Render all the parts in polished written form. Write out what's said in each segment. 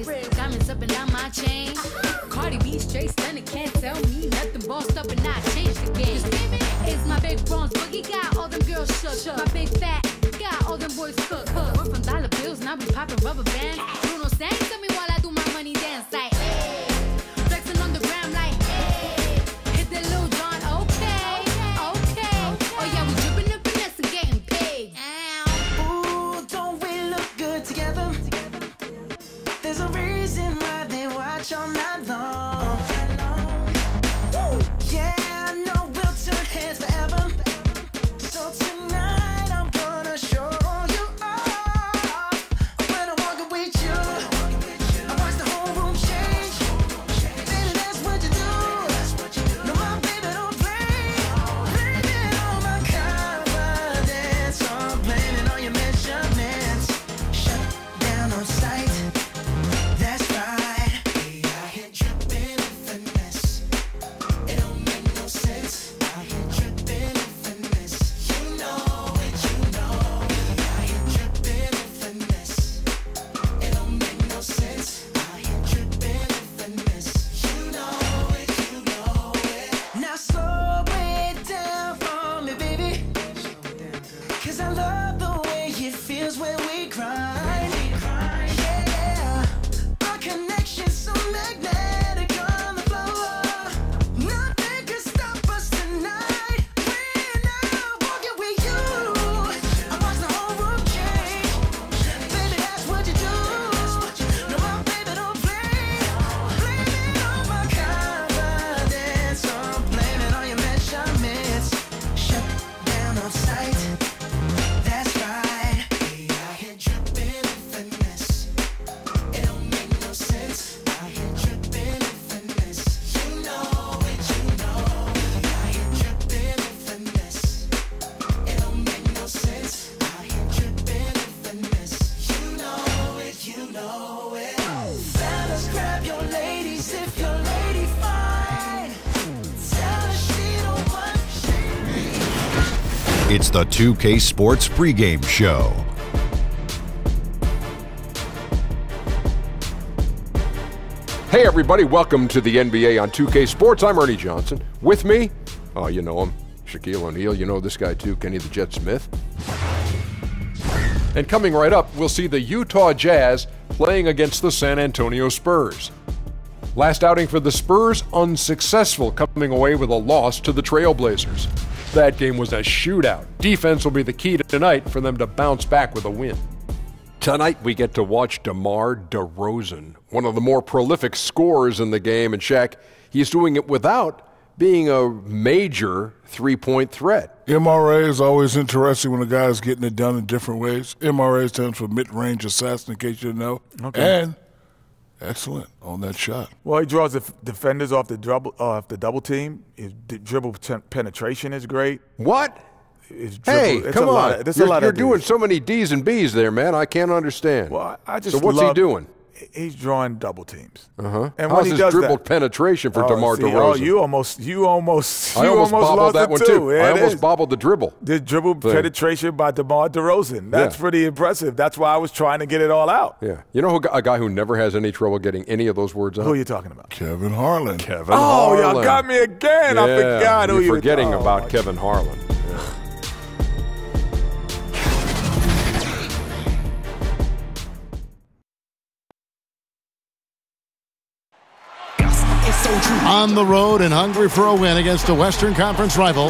wrist, diamonds up and down my chain. Cardi B straight stunning, can't tell me nothing. Bossed up and I changed the game. It's my big bronze boogie, got all them girls shook. My big fat, got all them boys cooked. We're from dollar bills, now we popping rubber bands. Bruno sang to me while I do my money dance like, hey. Flexing on the gram like, hey. Hit that Lil Jon, okay. Oh yeah, we dripping and finesse and getting paid. Ooh, don't we look good together? There's a reason why they watch all night long. Yeah, I know we'll turn heads forever. So tonight I'm gonna show you off. When I walk with you, I watch the whole room change. Baby, that's what you do. No, my baby don't play. Blame it on my confidence. I'm blaming on your measurements. Shut down on sight. That's right. Hey, I hit dripping with finesse. It don't make no sense. I hit dripping with finesse. You know it, you know it. I hit dripping with finesse. It don't make no sense. I hit dripping with finesse. You know it, you know it. Now slow it down for me, baby. 'Cause I love the way it feels when we grind. Yeah, our connection's so magnetic on the floor. Nothing can stop us tonight. When I'm walking with you, I watch the whole room change. Baby, that's what you do. No, my baby don't play. Blame it on my confidence. I'm blaming on your measurements. Shut down on sight. That's right. Hey, I hit dripping with finesse. It don't make no sense. I hit dripping with finesse. You know it, you know it. I hit dripping with finesse. It don't make no sense. I hit dripping with finesse. You know it, you know it. Fellas, grab your ladies if your lady fine. Tell her she don't want It's the 2K Sports pregame show. Hey everybody, welcome to the NBA on 2K Sports. I'm Ernie Johnson. With me, oh you know him, Shaquille O'Neal. You know this guy too, Kenny the Jet Smith. And coming right up, we'll see the Utah Jazz playing against the San Antonio Spurs. Last outing for the Spurs, unsuccessful, coming away with a loss to the Trailblazers. That game was a shootout. Defense will be the key to tonight for them to bounce back with a win. Tonight we get to watch DeMar DeRozan, one of the more prolific scorers in the game. And Shaq, he's doing it without being a major three-point threat. MRA is always interesting when a guy is getting it done in different ways. MRA stands for mid-range assassin, in case you didn't know. Okay. And excellent on that shot. Well, he draws the defenders off the double team. His dribble penetration is great. What? His dribble, Hey, it's come a lot on. of, You're doing so many D's and B's there, man. I can't understand. Well, I just so what's he doing? He's drawing double teams. Uh-huh. And how's when he his does dribble that, penetration for DeMar DeRozan? Oh, you almost I almost bobbled lost that it one too. I almost bobbled the dribble. The dribble penetration by DeMar DeRozan. That's pretty impressive. That's why I was trying to get it all out. Yeah. You know a guy who never has any trouble getting any of those words out? Who are you talking about? Kevin Harlan. Kevin Harlan. Oh, y'all got me again. Yeah, I forgot who you were forgetting about Kevin Harlan. On the road and hungry for a win against a Western Conference rival,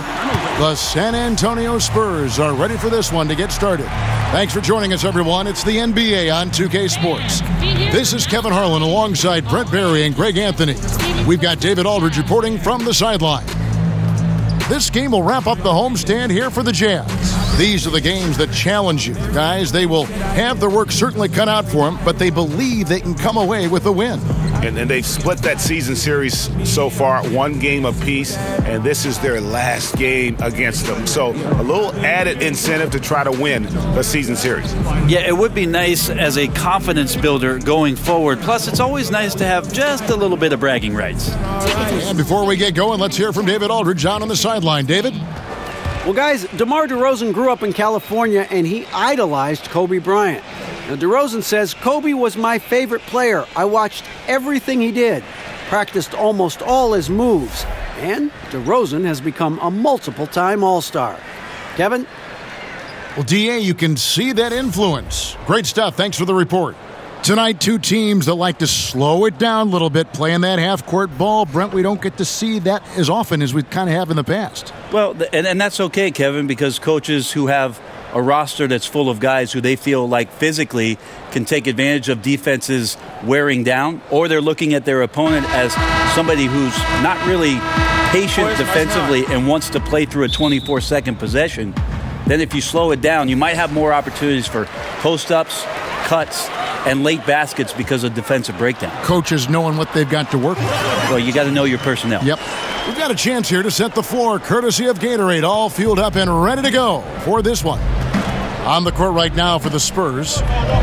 the San Antonio Spurs are ready for this one to get started. Thanks for joining us, everyone. It's the NBA on 2K Sports. This is Kevin Harlan alongside Brent Barry and Greg Anthony. We've got David Aldridge reporting from the sideline. This game will wrap up the homestand here for the Jazz. These are the games that challenge you. Guys, they will have their work certainly cut out for them, but they believe they can come away with a win. And they've split that season series so far, one game apiece, and this is their last game against them. So a little added incentive to try to win the season series. Yeah, it would be nice as a confidence builder going forward. Plus, it's always nice to have just a little bit of bragging rights. And before we get going, let's hear from David Aldridge down on the sideline. David? Well, guys, DeMar DeRozan grew up in California, and he idolized Kobe Bryant. Now, Derozan says, Kobe was my favorite player. I watched everything he did, practiced almost all his moves, and Derozan has become a multiple-time All-Star. Kevin? Well, D.A., you can see that influence. Great stuff. Thanks for the report. Tonight, two teams that like to slow it down a little bit, playing that half-court ball. Brent, we don't get to see that as often as we kind of have in the past. Well, and that's okay, Kevin, because coaches who have a roster that's full of guys who they feel like physically can take advantage of defenses wearing down, or they're looking at their opponent as somebody who's not really patient defensively and wants to play through a 24-second possession. Then if you slow it down, you might have more opportunities for post-ups, cuts, and late baskets because of defensive breakdown. Coaches knowing what they've got to work with. Well, you got to know your personnel. Yep. We've got a chance here to set the floor, courtesy of Gatorade, all fueled up and ready to go for this one. On the court right now for the Spurs,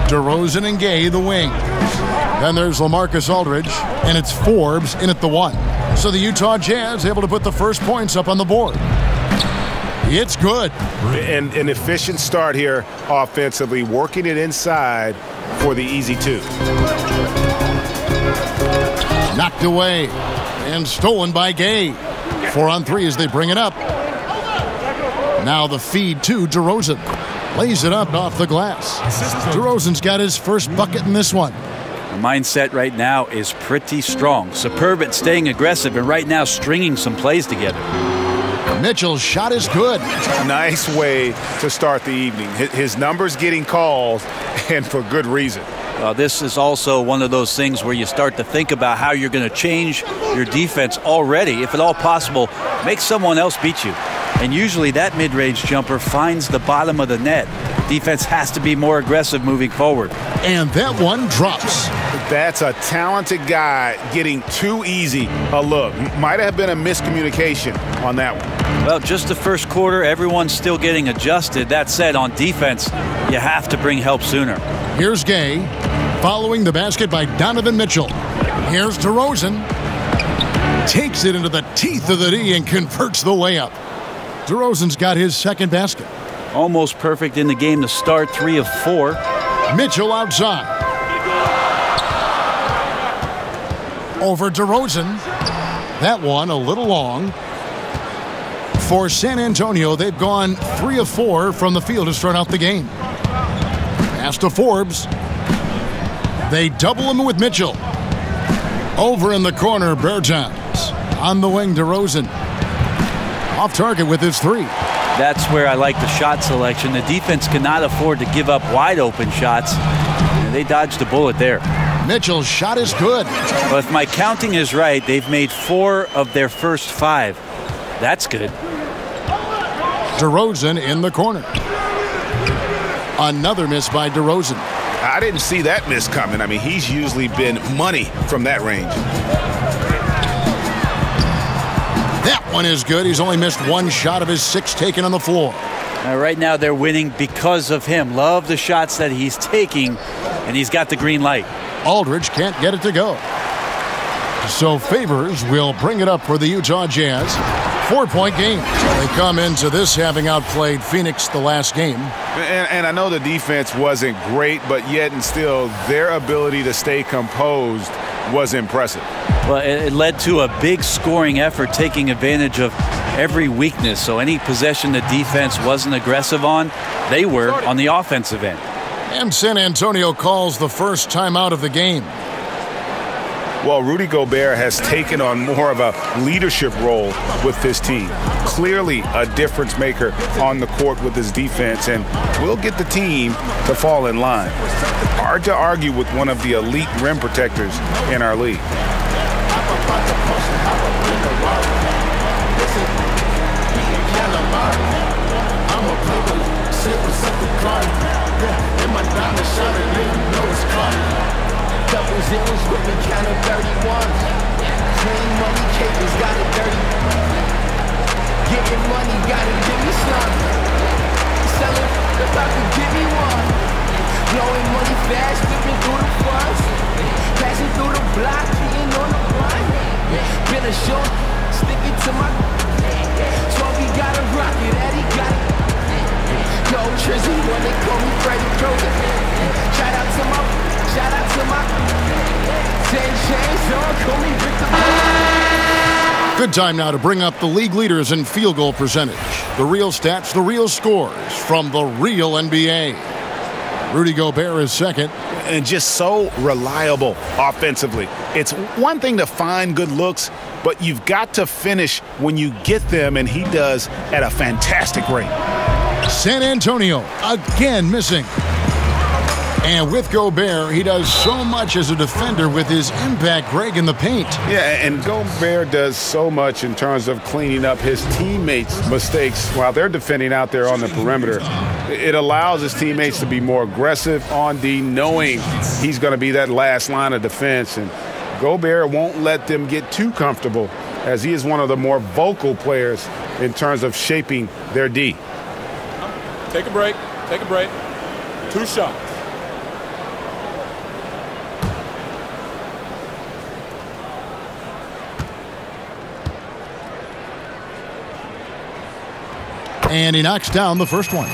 DeRozan and Gay, the wing. Then there's LaMarcus Aldridge, and it's Forbes in at the 1. So the Utah Jazz able to put the first points up on the board. It's good. And an efficient start here offensively, working it inside for the easy 2. Knocked away and stolen by Gay. 4 on 3 as they bring it up. Now the feed to DeRozan. Lays it up off the glass. DeRozan's got his first bucket in this one. The mindset right now is pretty strong. Superb at staying aggressive and right now stringing some plays together. Mitchell's shot is good. Nice way to start the evening. His numbers getting called, and for good reason. This is also one of those things where you start to think about how you're going to change your defense already. If at all possible, make someone else beat you. And usually that mid-range jumper finds the bottom of the net. Defense has to be more aggressive moving forward. And that one drops. That's a talented guy getting too easy a look. Might have been a miscommunication on that one. Well, just the first quarter, everyone's still getting adjusted. That said, on defense, you have to bring help sooner. Here's Gay, following the basket by Donovan Mitchell. Here's DeRozan. Takes it into the teeth of the D and converts the layup. DeRozan's got his second basket. Almost perfect in the game to start, 3 of 4. Mitchell outside. Over DeRozan. That one a little long. For San Antonio, they've gone 3 of 4 from the field to start out the game. Pass to Forbes. They double him with Mitchell. Over in the corner, Bertans. On the wing, DeRozan. Off target with his 3. That's where I like the shot selection. The defense cannot afford to give up wide open shots. And they dodged a bullet there. Mitchell's shot is good. Well, if my counting is right, they've made 4 of their first 5. That's good. DeRozan in the corner. Another miss by DeRozan. I didn't see that miss coming. I mean, he's usually been money from that range. That one is good. He's only missed 1 shot of his 6 taken on the floor. Right now they're winning because of him. Love the shots that he's taking, and he's got the green light. Aldridge can't get it to go. So Favors will bring it up for the Utah Jazz. 4-point game. They come into this having outplayed Phoenix the last game. And I know the defense wasn't great, but yet and still their ability to stay composed was impressive. Well, it led to a big scoring effort, taking advantage of every weakness. So any possession the defense wasn't aggressive on, they were on the offensive end. And San Antonio calls the first timeout of the game. Well, Rudy Gobert has taken on more of a leadership role with this team. Clearly a difference maker on the court with his defense, and will get the team to fall in line. Hard to argue with one of the elite rim protectors in our league. Double zeros with me, count of 31s. Clean money, capers, got it dirty. Getting money, gotta give me some. Selling, about to give me one. Blowing money fast, flipping through the funds. Passing through the block, beating on the run. Been a short, sticking to my. 12, he got a rocket, Eddie got it. go Trizzy when they call me Freddie Kroger. Shout out to my St. James, call me Victor. Good time now to bring up the league leaders in field goal percentage. The real stats, the real scores from the real NBA. Rudy Gobert is second. And just so reliable offensively. It's one thing to find good looks, but you've got to finish when you get them, and he does at a fantastic rate. San Antonio again missing. And with Gobert, he does so much as a defender with his impact break in the paint. Yeah, and Gobert does so much in terms of cleaning up his teammates' mistakes while they're defending out there on the perimeter. It allows his teammates to be more aggressive on D, knowing he's going to be that last line of defense. And Gobert won't let them get too comfortable, as he is one of the more vocal players in terms of shaping their D. Take a break. 2 shots. And he knocks down the first one.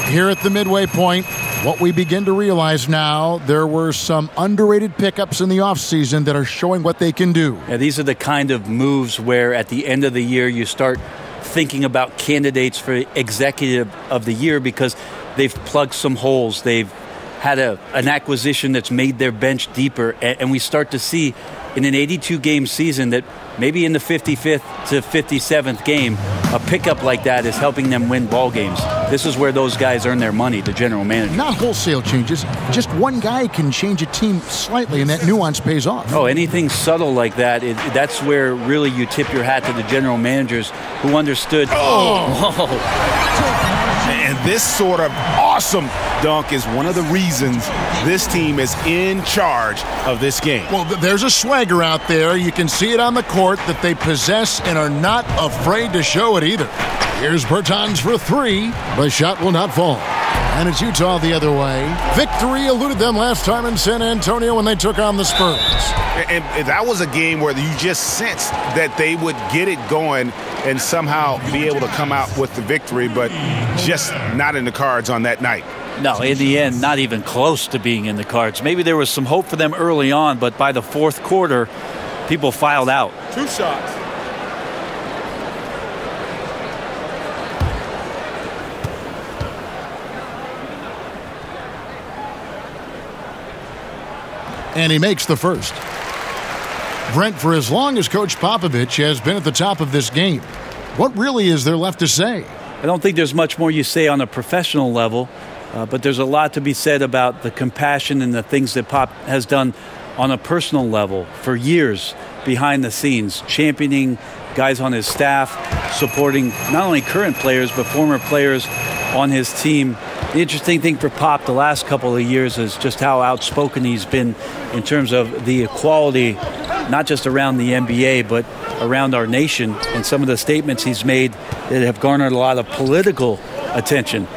Here at the midway point, what we begin to realize now, there were some underrated pickups in the offseason that are showing what they can do. Yeah, these are the kind of moves where at the end of the year you start thinking about candidates for executive of the year because they've plugged some holes. They've had an acquisition that's made their bench deeper. And we start to see in an 82-game season that maybe in the 55th to 57th game, a pickup like that is helping them win ball games. This is where those guys earn their money, the general manager. Not wholesale changes. Just one guy can change a team slightly, and that nuance pays off. Oh, anything subtle like that, that's where really you tip your hat to the general managers who understood. And this sort of awesome dunk is one of the reasons this team is in charge of this game. Well, there's a swagger out there. You can see it on the court that they possess and are not afraid to show it either. Here's Bertans for 3. The shot will not fall. And it's Utah the other way. Victory eluded them last time in San Antonio when they took on the Spurs. And that was a game where you just sensed that they would get it going and somehow be able to come out with the victory, but just not in the cards on that night. No, in the end, not even close to being in the cards. Maybe there was some hope for them early on, but by the fourth quarter, people filed out. 2 shots. And he makes the first. Brent, for as long as Coach Popovich has been at the top of this game, what really is there left to say? I don't think there's much more you say on a professional level, but there's a lot to be said about the compassion and the things that Pop has done on a personal level for years behind the scenes, championing guys on his staff, supporting not only current players but former players on his team. The interesting thing for Pop the last couple of years is just how outspoken he's been in terms of the equality, not just around the NBA, but around our nation, and some of the statements he's made that have garnered a lot of political attention.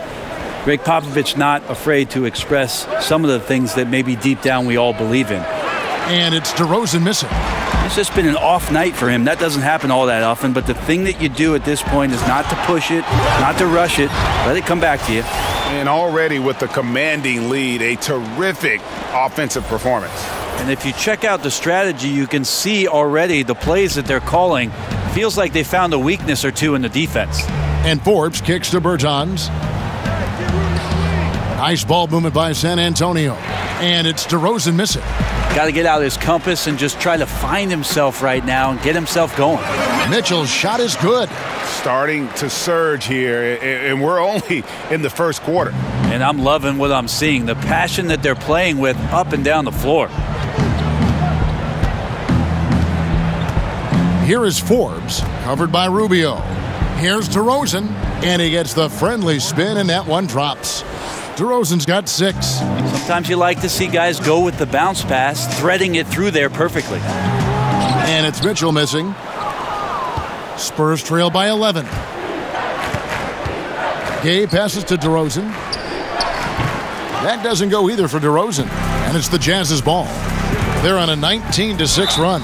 Greg Popovich not afraid to express some of the things that maybe deep down we all believe in. And it's Derozan missing. It's just been an off night for him. That doesn't happen all that often, but the thing that you do at this point is not to push it, not to rush it. Let it come back to you. And already with the commanding lead, a terrific offensive performance. And if you check out the strategy, you can see already the plays that they're calling. Feels like they found a weakness or two in the defense. And Forbes kicks to Bertans. Nice ball movement by San Antonio. And it's Derozan missing. Got to get out his compass and just try to find himself right now and get himself going. Mitchell's shot is good. Starting to surge here, and we're only in the first quarter. And I'm loving what I'm seeing, the passion that they're playing with up and down the floor. Here is Forbes, covered by Rubio. Here's Derozan, and he gets the friendly spin, and that one drops. Derozan's got 6. Sometimes you like to see guys go with the bounce pass, threading it through there perfectly. And it's Mitchell missing. Spurs trail by 11. Gay passes to Derozan. That doesn't go either for Derozan. And it's the Jazz's ball. They're on a 19-6 run.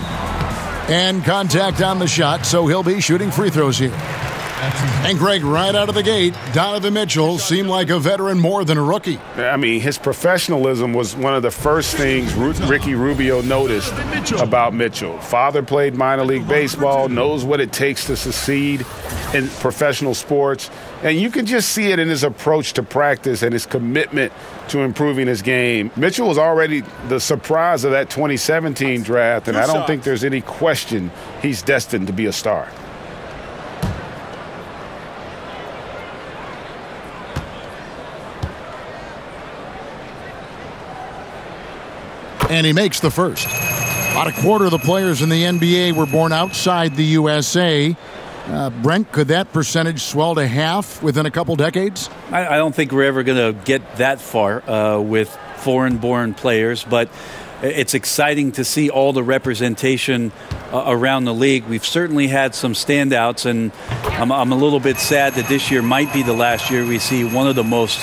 And contact on the shot, so he'll be shooting free throws here. And Greg, right out of the gate, Donovan Mitchell seemed like a veteran more than a rookie. I mean, his professionalism was one of the first things Ricky Rubio noticed about Mitchell. Father played minor league baseball, knows what it takes to succeed in professional sports. And you can just see it in his approach to practice and his commitment to improving his game. Mitchell was already the surprise of that 2017 draft, and I don't think there's any question he's destined to be a star. And he makes the first. About a quarter of the players in the NBA were born outside the USA. Brent, could that percentage swell to half within a couple decades? I don't think we're ever going to get that far with foreign-born players, but it's exciting to see all the representation around the league. We've certainly had some standouts, and I'm a little bit sad that this year might be the last year we see one of the most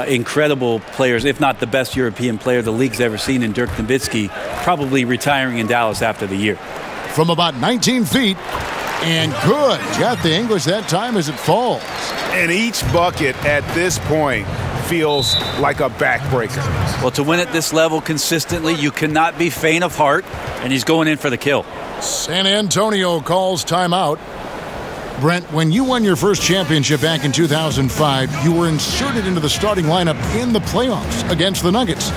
incredible players, if not the best European player the league's ever seen, in Dirk Nowitzki, probably retiring in Dallas after the year. From about 19 feet, and good. Got the English that time as it falls. And each bucket at this point feels like a backbreaker. Well, to win at this level consistently, you cannot be faint of heart, and he's going in for the kill. San Antonio calls timeout. Brent, when you won your first championship back in 2005, you were inserted into the starting lineup in the playoffs against the Nuggets.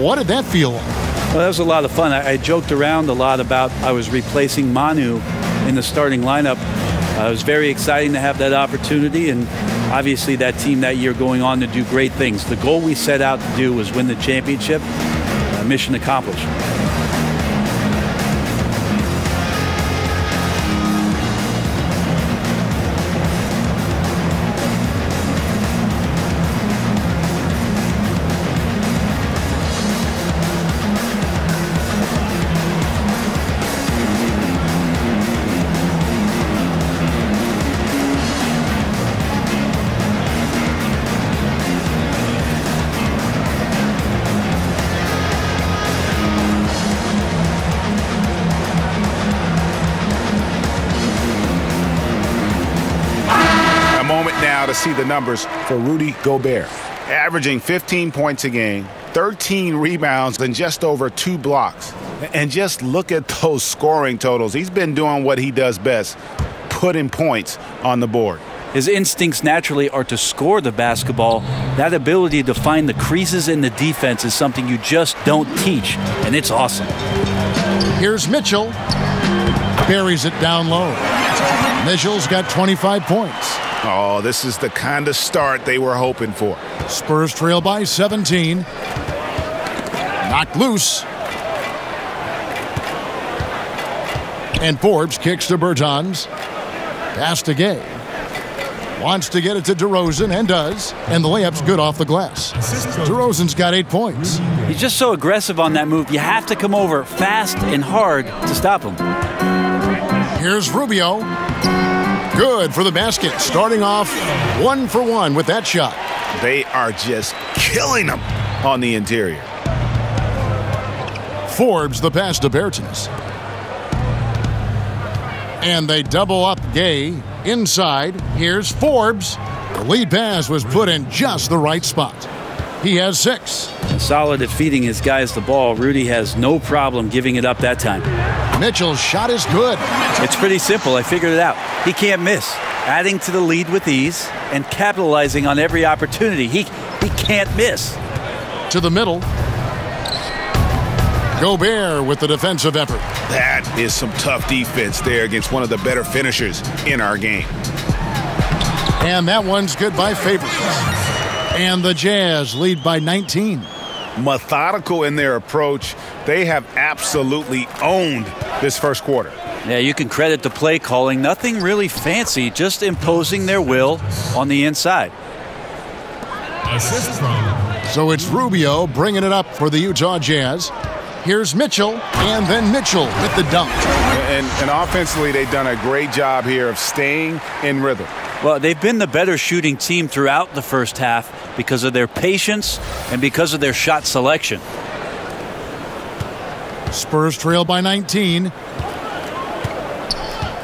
What did that feel like? Well, that was a lot of fun. I joked around a lot about I was replacing Manu in the starting lineup. It was very exciting to have that opportunity, and obviously that team that year going on to do great things. The goal we set out to do was win the championship. Mission accomplished. To see the numbers for Rudy Gobert, averaging 15 points a game, 13 rebounds, and just over 2 blocks. And just look at those scoring totals. He's been doing what he does best, putting points on the board. His instincts naturally are to score the basketball. That ability to find the creases in the defense is something you just don't teach, and it's awesome. Here's Mitchell. Buries it down low. Mitchell's got 25 points. Oh, this is the kind of start they were hoping for. Spurs trail by 17. Knocked loose. And Forbes kicks to Bertans. Pass to Gay. Wants to get it to Derozan, and does. And the layup's good off the glass. Derozan's got 8 points. He's just so aggressive on that move. You have to come over fast and hard to stop him. Here's Rubio. Good for the basket. Starting off 1 for 1 with that shot. They are just killing them on the interior. Forbes the pass to Bertans. And they double up Gay inside. Here's Forbes. The lead pass was put in just the right spot. He has 6. Solid at feeding his guys the ball. Rudy has no problem giving it up that time. Mitchell's shot is good. It's pretty simple. I figured it out. He can't miss. Adding to the lead with ease and capitalizing on every opportunity. He can't miss. To the middle. Gobert with the defensive effort. That is some tough defense there against one of the better finishers in our game. And that one's good by Favors. And the Jazz lead by 19. Methodical in their approach. They have absolutely owned this first quarter. Yeah, you can credit the play calling. Nothing really fancy, just imposing their will on the inside. So it's Rubio bringing it up for the Utah Jazz. Here's Mitchell, and then Mitchell with the dunk. And offensively, they've done a great job here of staying in rhythm. Well, they've been the better shooting team throughout the first half because of their patience and because of their shot selection. Spurs trail by 19.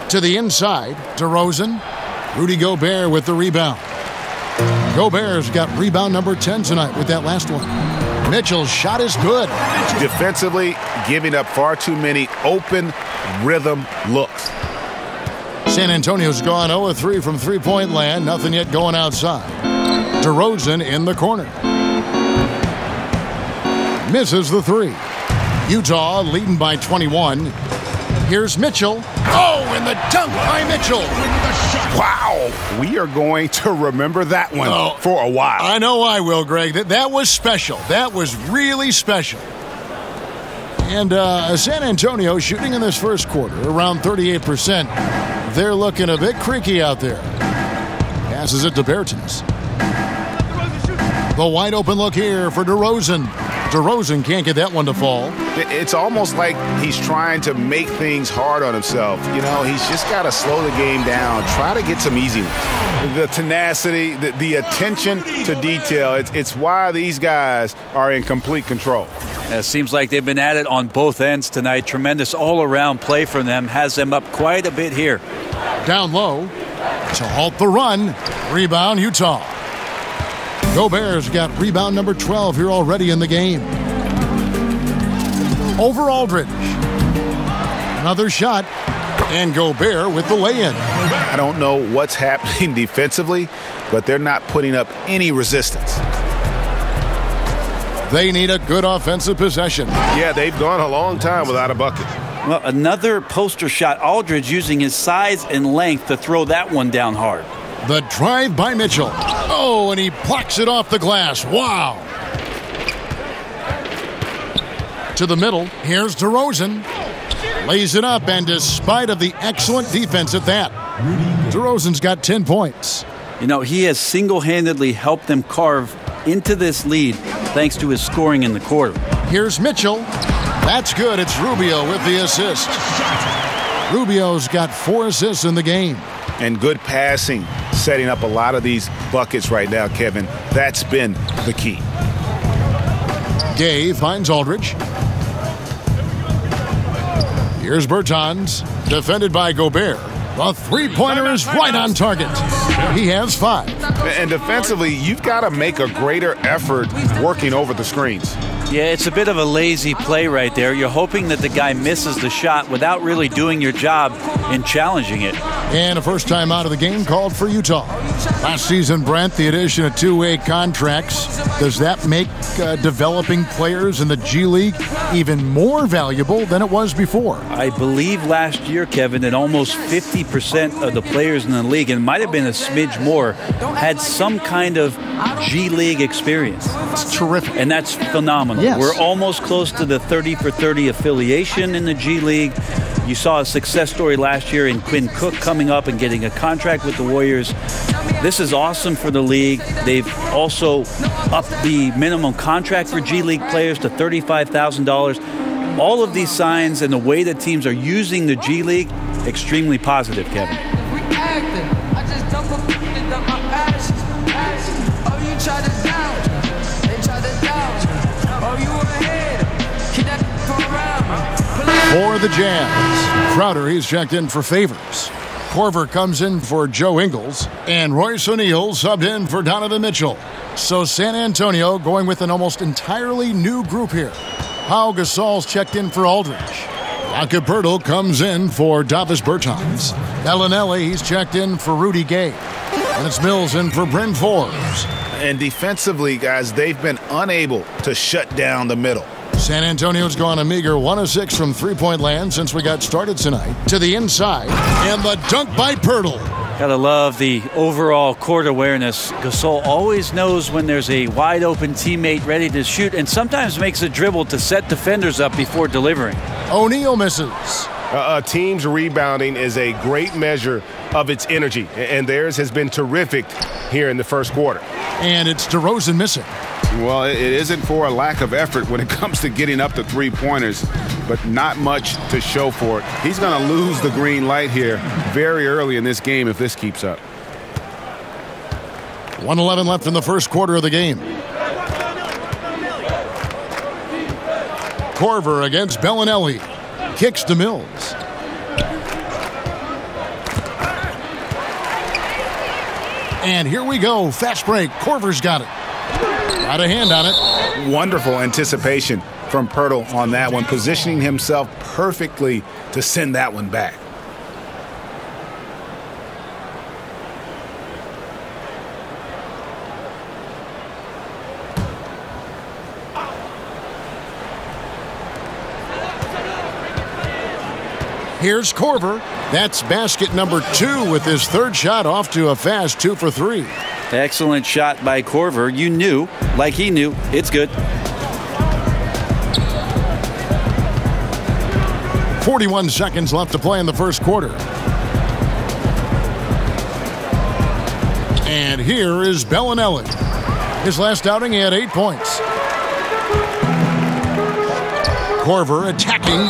To the inside, Derozan. Rudy Gobert with the rebound. Gobert's got rebound number 10 tonight with that last one. Mitchell's shot is good. Defensively, giving up far too many open rhythm looks. San Antonio's gone 0-3 from three-point land. Nothing yet going outside. Derozan in the corner. Misses the three. Utah leading by 21. Here's Mitchell. Oh, and the dunk by Mitchell. Wow. We are going to remember that one for a while. I know I will, Greg. That was special. That was really special. And San Antonio shooting in this first quarter around 38%. They're looking a bit creaky out there. Passes it to Bertans. The wide open look here for DeRozan. DeRozan can't get that one to fall. It's almost like he's trying to make things hard on himself. You know, he's just got to slow the game down, try to get some easy ones. The tenacity, the attention to detail, it's why these guys are in complete control. It seems like they've been at it on both ends tonight. Tremendous all-around play from them. Has them up quite a bit here. Down low to halt the run. Rebound, Utah. Gobert's got rebound number 12 here already in the game. Over Aldridge. Another shot. And Gobert with the lay-in. I don't know what's happening defensively, but they're not putting up any resistance. They need a good offensive possession. Yeah, they've gone a long time without a bucket. Well, another poster shot. Aldridge using his size and length to throw that one down hard. The drive by Mitchell. Oh, and he plucks it off the glass. Wow. To the middle. Here's DeRozan. Lays it up, and despite of the excellent defense at that, DeRozan's got 10 points. You know, he has single-handedly helped them carve into this lead thanks to his scoring in the quarter. Here's Mitchell. That's good. It's Rubio with the assist. Rubio's got 4 assists in the game. And good passing, setting up a lot of these buckets right now, Kevin. That's been the key. Gay finds Aldridge. Here's Bertans, defended by Gobert. The three-pointer is right on target. He has 5. And defensively, you've got to make a greater effort working over the screens. Yeah, it's a bit of a lazy play right there. You're hoping that the guy misses the shot without really doing your job in challenging it. And a first time out of the game called for Utah. Last season, Brent, the addition of 2-way contracts. Does that make developing players in the G League even more valuable than it was before? I believe last year, Kevin, that almost 50% of the players in the league, and it might have been a smidge more, had some kind of G League experience. It's terrific. And that's phenomenal. Yes. We're almost close to the 30 for 30 affiliation in the G League. You saw a success story last year in Quinn Cook coming up and getting a contract with the Warriors. This is awesome for the league. They've also upped the minimum contract for G League players to $35,000. All of these signs and the way that teams are using the G League, extremely positive, Kevin. For the Jazz, Crowder, he's checked in for Favors. Korver comes in for Joe Ingles, and Royce O'Neal subbed in for Donovan Mitchell. So San Antonio going with an almost entirely new group here. Pau Gasol's checked in for Aldridge. Jakob Poeltl comes in for Davis Bertans. Bellinelli, he's checked in for Rudy Gay. And it's Mills in for Bryn Forbes. And defensively, guys, they've been unable to shut down the middle. San Antonio's gone a meager 1 of 6 from three-point land since we got started tonight. To the inside, and the dunk by Poeltl. Gotta love the overall court awareness. Gasol always knows when there's a wide-open teammate ready to shoot, and sometimes makes a dribble to set defenders up before delivering. O'Neal misses. A team's rebounding is a great measure of its energy, and theirs has been terrific here in the first quarter. And it's DeRozan missing. Well, it isn't for a lack of effort when it comes to getting up to three-pointers, but not much to show for it. He's going to lose the green light here very early in this game if this keeps up. 1:11 left in the first quarter of the game. Korver against Bellinelli. Kicks to Mills. And here we go. Fast break. Korver's got it. Got a hand on it. Wonderful anticipation from Poeltl on that one, positioning himself perfectly to send that one back. Here's Korver. That's basket number 2 with his third shot off to a fast 2 for 3. Excellent shot by Korver. You knew, like he knew, it's good. 41 seconds left to play in the first quarter. And here is Bellinelli. His last outing, he had 8 points. Korver attacking.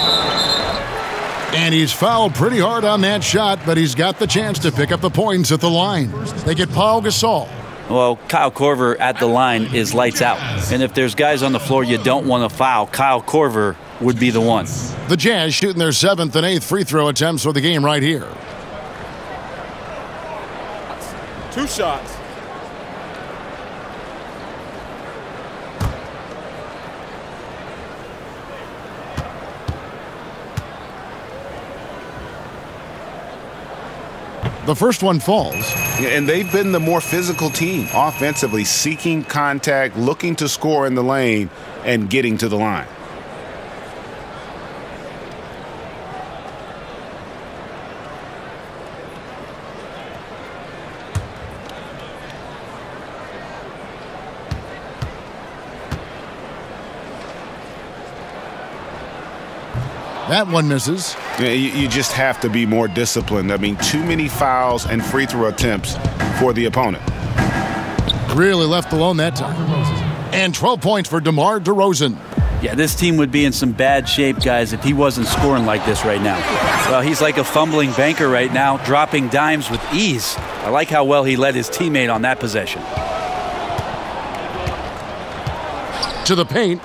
And he's fouled pretty hard on that shot, but he's got the chance to pick up the points at the line. They get Pau Gasol. Well, Kyle Korver at the line is lights out. And if there's guys on the floor you don't want to foul, Kyle Korver would be the one. The Jazz shooting their 7th and 8th free throw attempts for the game right here. 2 shots. The first one falls. And they've been the more physical team offensively, seeking contact, looking to score in the lane, and getting to the line. That one misses. You just have to be more disciplined. I mean, too many fouls and free throw attempts for the opponent. Really left alone that time. And 12 points for DeMar DeRozan. Yeah, this team would be in some bad shape, guys, if he wasn't scoring like this right now. Well, he's like a fumbling banker right now, dropping dimes with ease. I like how well he led his teammate on that possession. To the paint.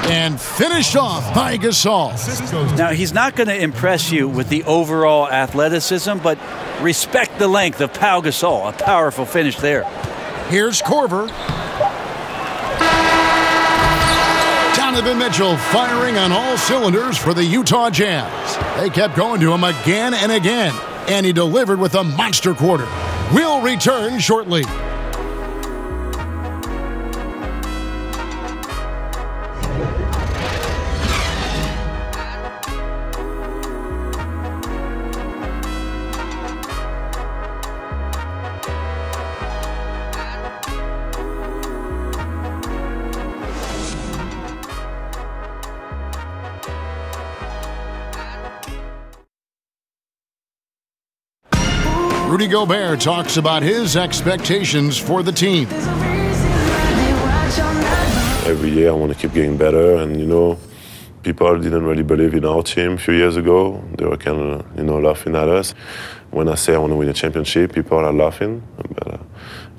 And finished off by Gasol. Now, he's not going to impress you with the overall athleticism, but respect the length of Pau Gasol. A powerful finish there. Here's Korver. Donovan Mitchell firing on all cylinders for the Utah Jazz. They kept going to him again and again, and he delivered with a monster quarter. We'll return shortly. Rudy Gobert talks about his expectations for the team. Every year I want to keep getting better, and people didn't really believe in our team a few years ago. They were kind of laughing at us. When I say I want to win a championship, people are laughing, but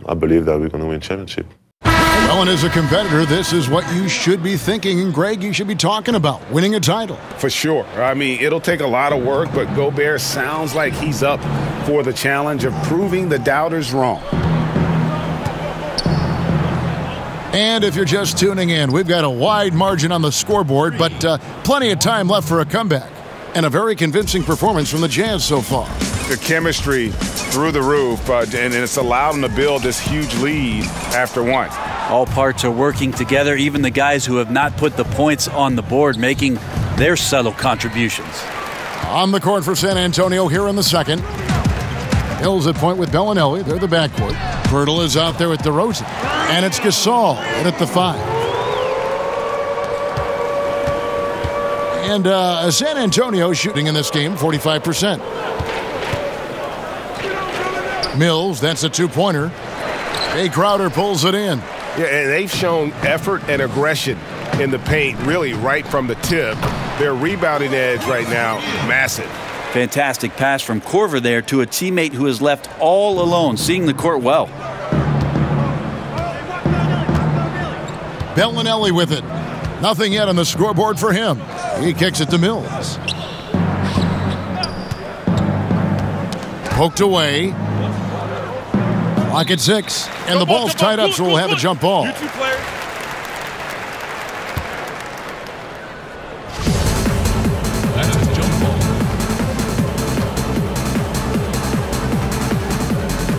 I believe that we're going to win a championship. Well, and as a competitor, this is what you should be thinking, and Greg, you should be talking about winning a title. For sure. I mean, it'll take a lot of work, but Gobert sounds like he's up for the challenge of proving the doubters wrong. And if you're just tuning in, we've got a wide margin on the scoreboard, but plenty of time left for a comeback. And a very convincing performance from the Jazz so far. The chemistry through the roof, and it's allowed them to build this huge lead after one. All parts are working together, even the guys who have not put the points on the board making their subtle contributions. On the court for San Antonio here in the second. Hills at point with Bellinelli. They're the backcourt. Poeltl is out there with DeRozan. And it's Gasol in at the 5. And San Antonio shooting in this game 45%. Mills, that's a 2-pointer. Jay Crowder pulls it in. Yeah, and they've shown effort and aggression in the paint, really right from the tip. Their rebounding edge right now, massive. Fantastic pass from Korver there to a teammate who is left all alone, seeing the court well. Bellinelli with it. Nothing yet on the scoreboard for him. He kicks it to Mills. Poked away. Clock at 6, and the ball's tied up, so we'll have a jump ball. You two players. That's a jump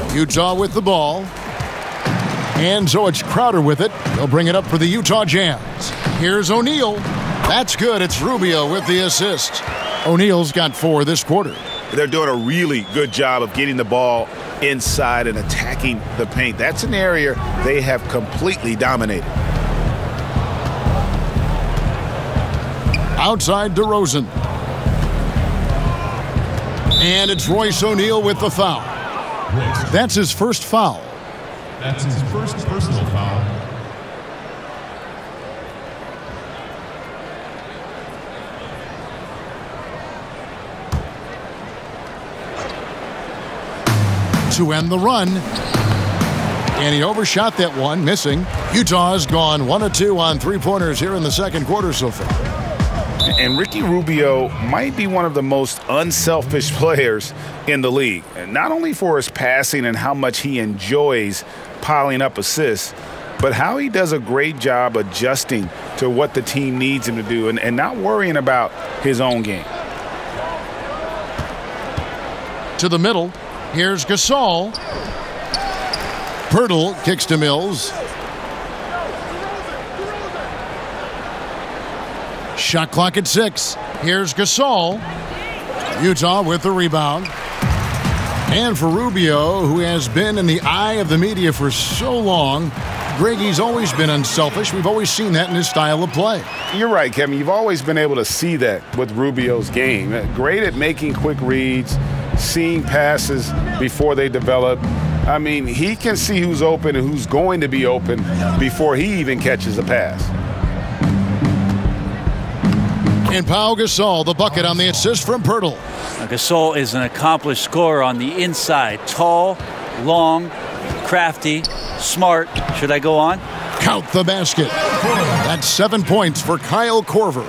ball. Utah with the ball. And so it's Crowder with it. They'll bring it up for the Utah Jazz. Here's O'Neal. That's good. It's Rubio with the assist. O'Neal's got 4 this quarter. They're doing a really good job of getting the ball inside and attacking the paint. That's an area they have completely dominated. Outside DeRozan. And it's Royce O'Neal with the foul. That's his first foul. That's his first personal foul. To end the run. And he overshot that one, missing. Utah's gone 1 of 2 on 3-pointers here in the second quarter so far. And Ricky Rubio might be one of the most unselfish players in the league. And not only for his passing and how much he enjoys piling up assists, but how he does a great job adjusting to what the team needs him to do and not worrying about his own game. To the middle. Here's Gasol. Pirtle kicks to Mills. Shot clock at 6. Here's Gasol. Utah with the rebound. And for Rubio, who has been in the eye of the media for so long, Greggy's always been unselfish. We've always seen that in his style of play. You're right, Kevin. You've always been able to see that with Rubio's game. Great at making quick reads, seeing passes before they develop. I mean, he can see who's open and who's going to be open before he even catches a pass. And Pau Gasol, the bucket on the assist from Pirtle. Now, Gasol is an accomplished scorer on the inside. Tall, long, crafty, smart. Should I go on? Count the basket. That's 7 points for Kyle Korver.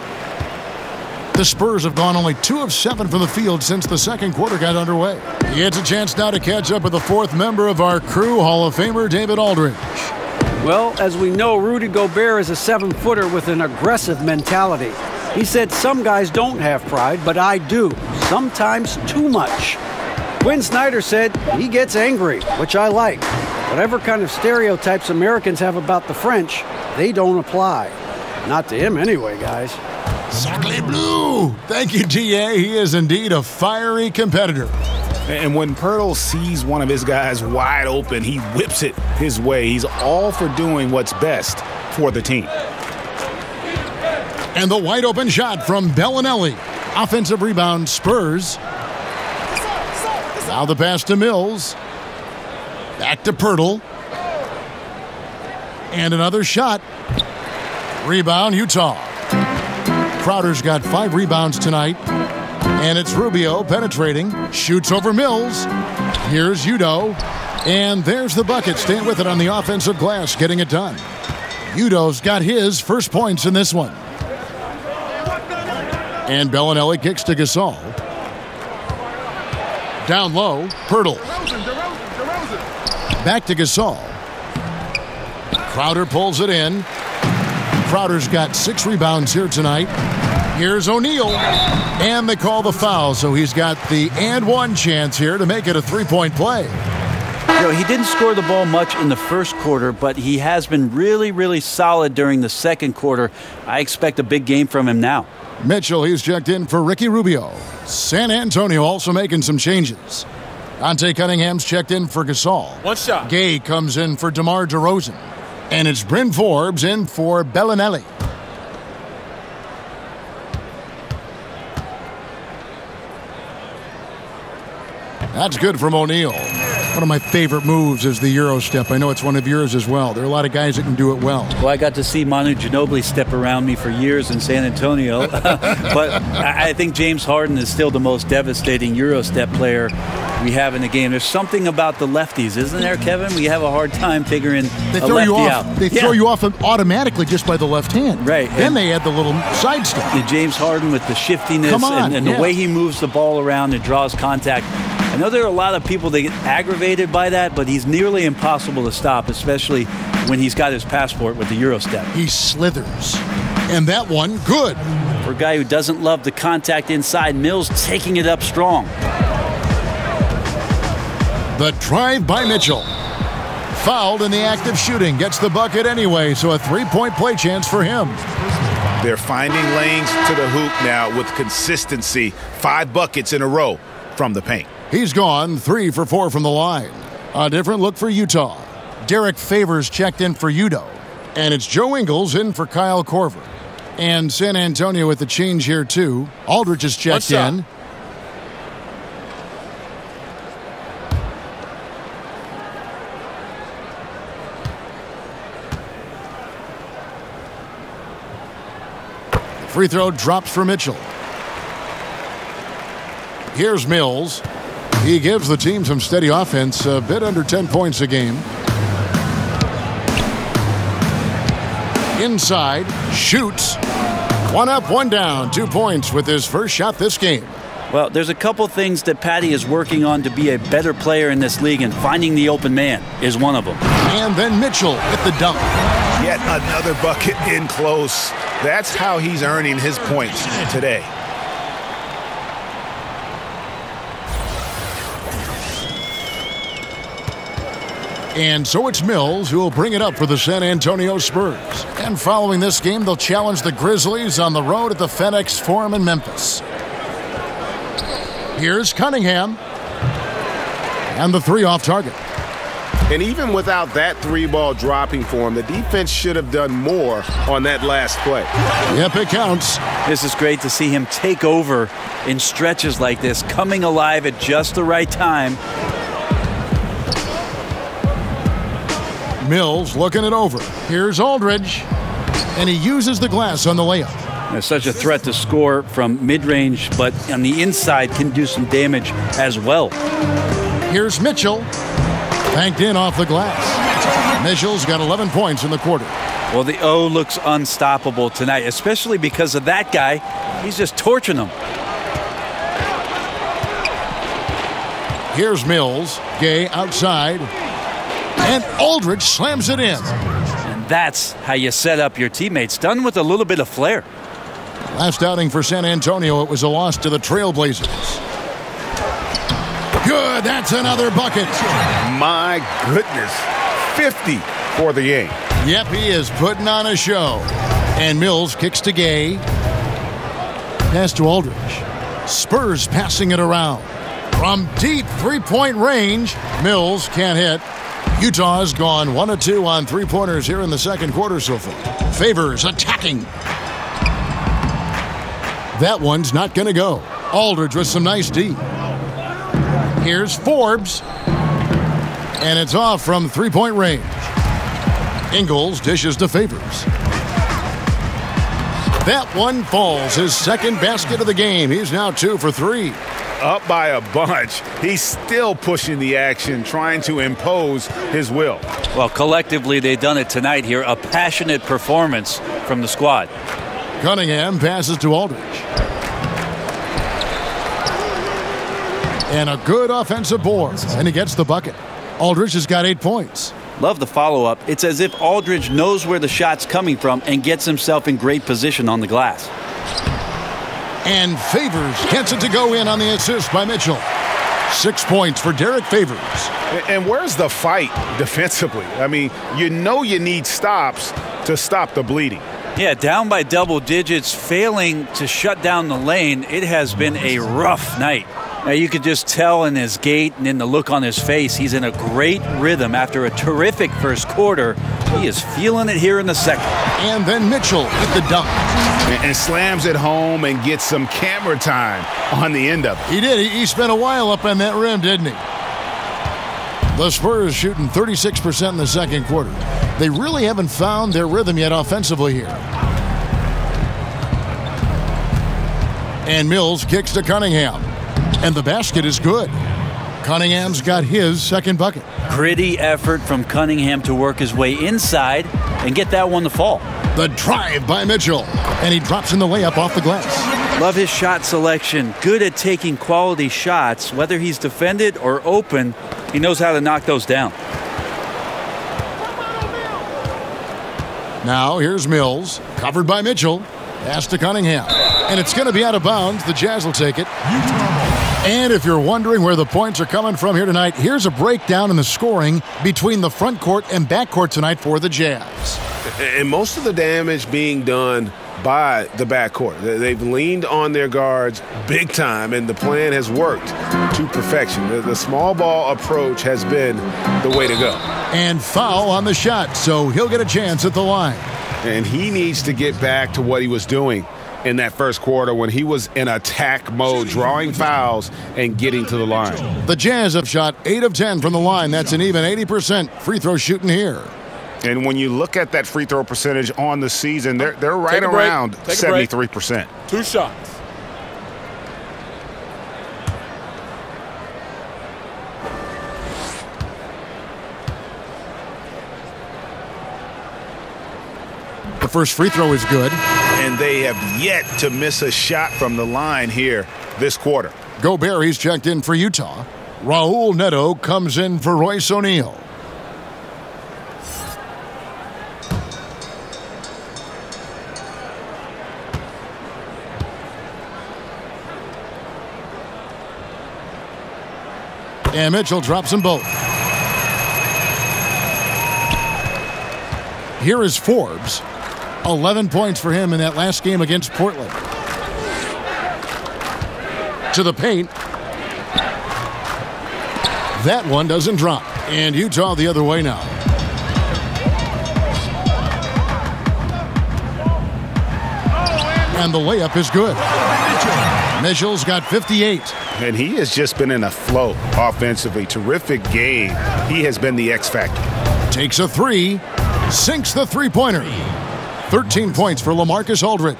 The Spurs have gone only 2 of 7 from the field since the second quarter got underway. He gets a chance now to catch up with the 4th member of our crew, Hall of Famer David Aldridge. Well, as we know, Rudy Gobert is a 7-footer with an aggressive mentality. He said some guys don't have pride, but I do. Sometimes too much. Quinn Snyder said he gets angry, which I like. Whatever kind of stereotypes Americans have about the French, they don't apply. Not to him anyway, guys. Sacre bleu! Thank you, G.A. He is indeed a fiery competitor. And when Pirtle sees one of his guys wide open, he whips it his way. He's all for doing what's best for the team. And the wide open shot from Bellinelli. Offensive rebound, Spurs. Now the pass to Mills. Back to Pirtle. And another shot. Rebound, Utah. Crowder's got 5 rebounds tonight. And it's Rubio penetrating. Shoots over Mills. Here's Udo. And there's the bucket. Staying with it on the offensive glass, getting it done. Udo's got his first points in this one. And Bellinelli kicks to Gasol. Down low, Pirtle. Back to Gasol. Crowder pulls it in. Crowder's got 6 rebounds here tonight. Here's O'Neal. And they call the foul, so he's got the and one chance here to make it a 3-point play. You know, he didn't score the ball much in the first quarter, but he has been really, really solid during the second quarter. I expect a big game from him now. Mitchell, he's checked in for Ricky Rubio. San Antonio also making some changes. Dante Cunningham's checked in for Gasol. One shot. Gay comes in for DeMar DeRozan. And it's Bryn Forbes in for Bellinelli. That's good from O'Neal. One of my favorite moves is the Euro step. I know it's one of yours as well. There are a lot of guys that can do it well. Well, I got to see Manu Ginobili step around me for years in San Antonio. But I think James Harden is still the most devastating Euro step player we have in the game. There's something about the lefties, isn't there, Kevin? We have a hard time figuring They a throw lefty you off. out. They throw you off automatically just by the left hand. Right. Then they add the little side step. And James Harden with the shiftiness and the way he moves the ball around and draws contact. I I know there are a lot of people that get aggravated by that, but he's nearly impossible to stop, especially when he's got his passport with the Eurostep. He slithers. And that one, good. For a guy who doesn't love the contact inside, Mills taking it up strong. The drive by Mitchell. Fouled in the act of shooting. Gets the bucket anyway, so a three-point play chance for him. They're finding lanes to the hoop now with consistency. 5 buckets in a row from the paint. He's gone 3 for 4 from the line. A different look for Utah. Derek Favors checked in for Udo. And it's Joe Ingles in for Kyle Korver. And San Antonio with the change here, too. Aldridge is checked in. Free throw drops for Mitchell. Here's Mills. He gives the team some steady offense, a bit under 10 points a game. Inside, shoots. 1 up, 1 down, 2 points with his first shot this game. Well, there's a couple things that Patty is working on to be a better player in this league, and finding the open man is one of them. And then Mitchell with the dunk. Yet another bucket in close. That's how he's earning his points today. And so it's Mills who will bring it up for the San Antonio Spurs. And following this game, they'll challenge the Grizzlies on the road at the FedEx Forum in Memphis. Here's Cunningham. And the 3 off target. And even without that 3-ball dropping for him, the defense should have done more on that last play. Yep, it counts. This is great to see him take over in stretches like this, coming alive at just the right time. Mills looking it over. Here's Aldridge. And he uses the glass on the layup. There's such a threat to score from mid-range, but on the inside can do some damage as well. Here's Mitchell. Banked in off the glass. Mitchell's got 11 points in the quarter. Well, the O looks unstoppable tonight, especially because of that guy. He's just torching them. Here's Mills. Gay outside. And Aldridge slams it in. And that's how you set up your teammates. Done with a little bit of flair. Last outing for San Antonio, it was a loss to the Trailblazers. Good, that's another bucket. My goodness, 50 for the game. Yep, he is putting on a show. And Mills kicks to Gay. Pass to Aldridge. Spurs passing it around. From deep three-point range, Mills can't hit. Utah has gone 1 of 2 on three-pointers here in the second quarter so far. Favors attacking. That one's not going to go. Aldridge with some nice D. Here's Forbes. And it's off from three-point range. Ingles dishes to Favors. That one falls. His second basket of the game. He's now 2 for 3. Up by a bunch. He's still pushing the action, trying to impose his will. Well, collectively, they've done it tonight here. A passionate performance from the squad. Cunningham passes to Aldridge. And a good offensive board. And he gets the bucket. Aldridge has got 8 points. Love the follow-up. It's as if Aldridge knows where the shot's coming from and gets himself in great position on the glass. And Favors gets it to go in on the assist by Mitchell. 6 points for Derek Favors. And where's the fight defensively? I mean, you know you need stops to stop the bleeding. Yeah, down by double digits, failing to shut down the lane. It has been a rough night. Now, you could just tell in his gait and in the look on his face, he's in a great rhythm after a terrific first quarter. He is feeling it here in the second. And then Mitchell with the dunk. And slams it home and gets some camera time on the end of it. He did. He spent a while up on that rim, didn't he? The Spurs shooting 36% in the second quarter. They really haven't found their rhythm yet offensively here. And Mills kicks to Cunningham. And the basket is good. Cunningham's got his second bucket. Gritty effort from Cunningham to work his way inside and get that one to fall. The drive by Mitchell. And he drops in the layup off the glass. Love his shot selection. Good at taking quality shots. Whether he's defended or open, he knows how to knock those down. Now here's Mills, covered by Mitchell. Pass to Cunningham. And it's going to be out of bounds. The Jazz will take it. And if you're wondering where the points are coming from here tonight, here's a breakdown in the scoring between the front court and back court tonight for the Jazz. And most of the damage being done by the backcourt. They've leaned on their guards big time, and the plan has worked to perfection. The small ball approach has been the way to go. And foul on the shot, so he'll get a chance at the line. And he needs to get back to what he was doing in that first quarter when he was in attack mode, drawing fouls and getting to the line. The Jazz have shot 8 of 10 from the line. That's an even 80% free throw shooting here. And when you look at that free throw percentage on the season, they're right around 73%. 2 shots. The first free throw is good. And they have yet to miss a shot from the line here this quarter. Gobert, he's checked in for Utah. Raul Neto comes in for Royce O'Neal. And Mitchell drops them both. Here is Forbes. 11 points for him in that last game against Portland. To the paint. That one doesn't drop. And Utah the other way now. And the layup is good. Mitchell's got 58. And he has just been in a flow offensively. Terrific game. He has been the X factor. Takes a 3. Sinks the three-pointer. 13 points for LaMarcus Aldridge.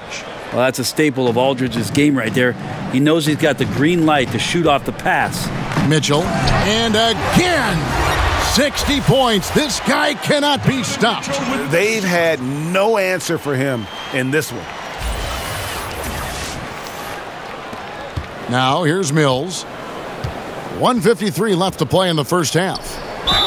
Well, that's a staple of Aldridge's game right there. He knows he's got the green light to shoot off the pass. Mitchell. And again, 60 points. This guy cannot be stopped. They've had no answer for him in this one. Now here's Mills. 1:53 left to play in the first half.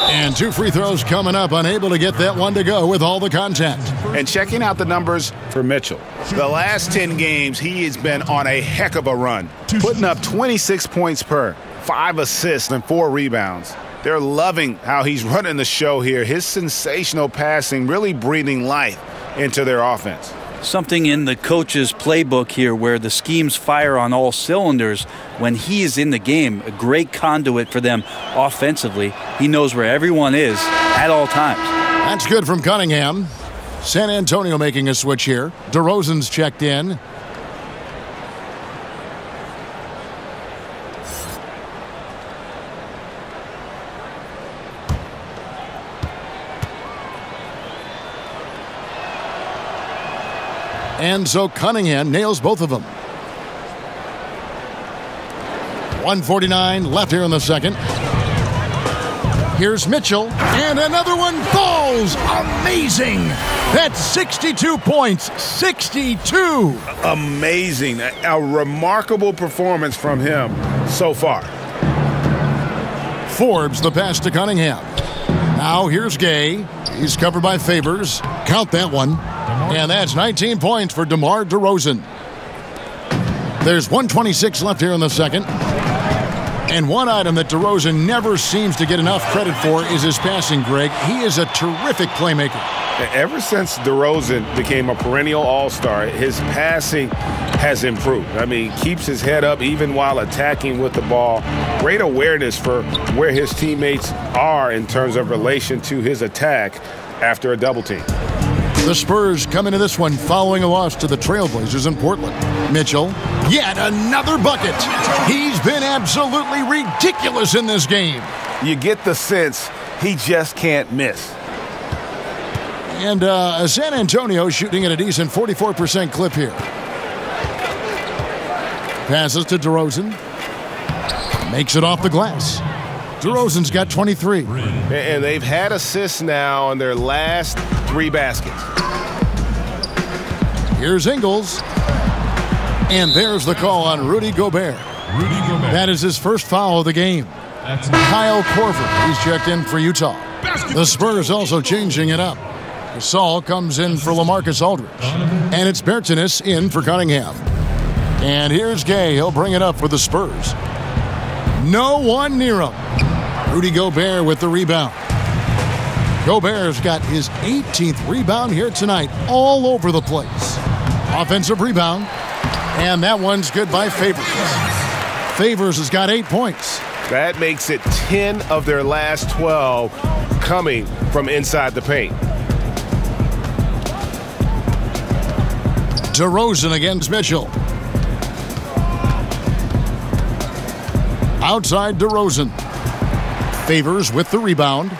And 2 free throws coming up, unable to get that one to go with all the contact. And checking out the numbers for Mitchell. The last 10 games, he has been on a heck of a run, putting up 26 points per, 5 assists, and 4 rebounds. They're loving how he's running the show here. His sensational passing really breathing life into their offense. Something in the coach's playbook here where the schemes fire on all cylinders when he is in the game. A great conduit for them offensively. He knows where everyone is at all times. That's good from Cunningham. San Antonio making a switch here. DeRozan's checked in. And so Cunningham nails both of them. 1:49 left here in the second. Here's Mitchell, and another one falls. Amazing. That's 62 points. 62. Amazing. A remarkable performance from him so far. Forbes the pass to Cunningham. Now here's Gay. He's covered by Favors. Count that one. And that's 19 points for DeMar DeRozan. There's 1:26 left here in the second. And one item that DeRozan never seems to get enough credit for is his passing, Greg. He is a terrific playmaker. Ever since DeRozan became a perennial all-star, his passing has improved. I mean, keeps his head up even while attacking with the ball. Great awareness for where his teammates are in terms of relation to his attack after a double team. The Spurs come into this one following a loss to the Trailblazers in Portland. Mitchell, yet another bucket. He's been absolutely ridiculous in this game. You get the sense he just can't miss. And San Antonio shooting at a decent 44% clip here. Passes to DeRozan. Makes it off the glass. DeRozan's got 23. And they've had assists now on their last 3 baskets. Here's Ingles. And there's the call on Rudy Gobert. Rudy Gobert. That is his first foul of the game. Kyle Korver, he's checked in for Utah. The Spurs also changing it up. Gasol comes in for LaMarcus Aldridge. And it's Bertans in for Cunningham. And here's Gay. He'll bring it up for the Spurs. No one near him. Rudy Gobert with the rebound. Gobert's got his 18th rebound here tonight, all over the place. Offensive rebound. And that one's good by Favors. Favors has got 8 points. That makes it 10 of their last 12 coming from inside the paint. Derozan against Mitchell. Outside Derozan. Favors with the rebound.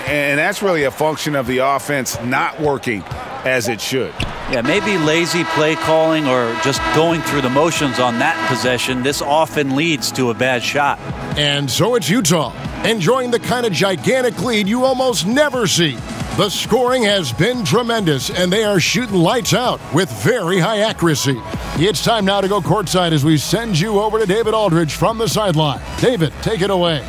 And that's really a function of the offense not working as it should. Yeah, maybe lazy play calling or just going through the motions on that possession. This often leads to a bad shot. And so it's Utah, enjoying the kind of gigantic lead you almost never see. The scoring has been tremendous, and they are shooting lights out with very high accuracy. It's time now to go courtside as we send you over to David Aldridge from the sideline. David, take it away.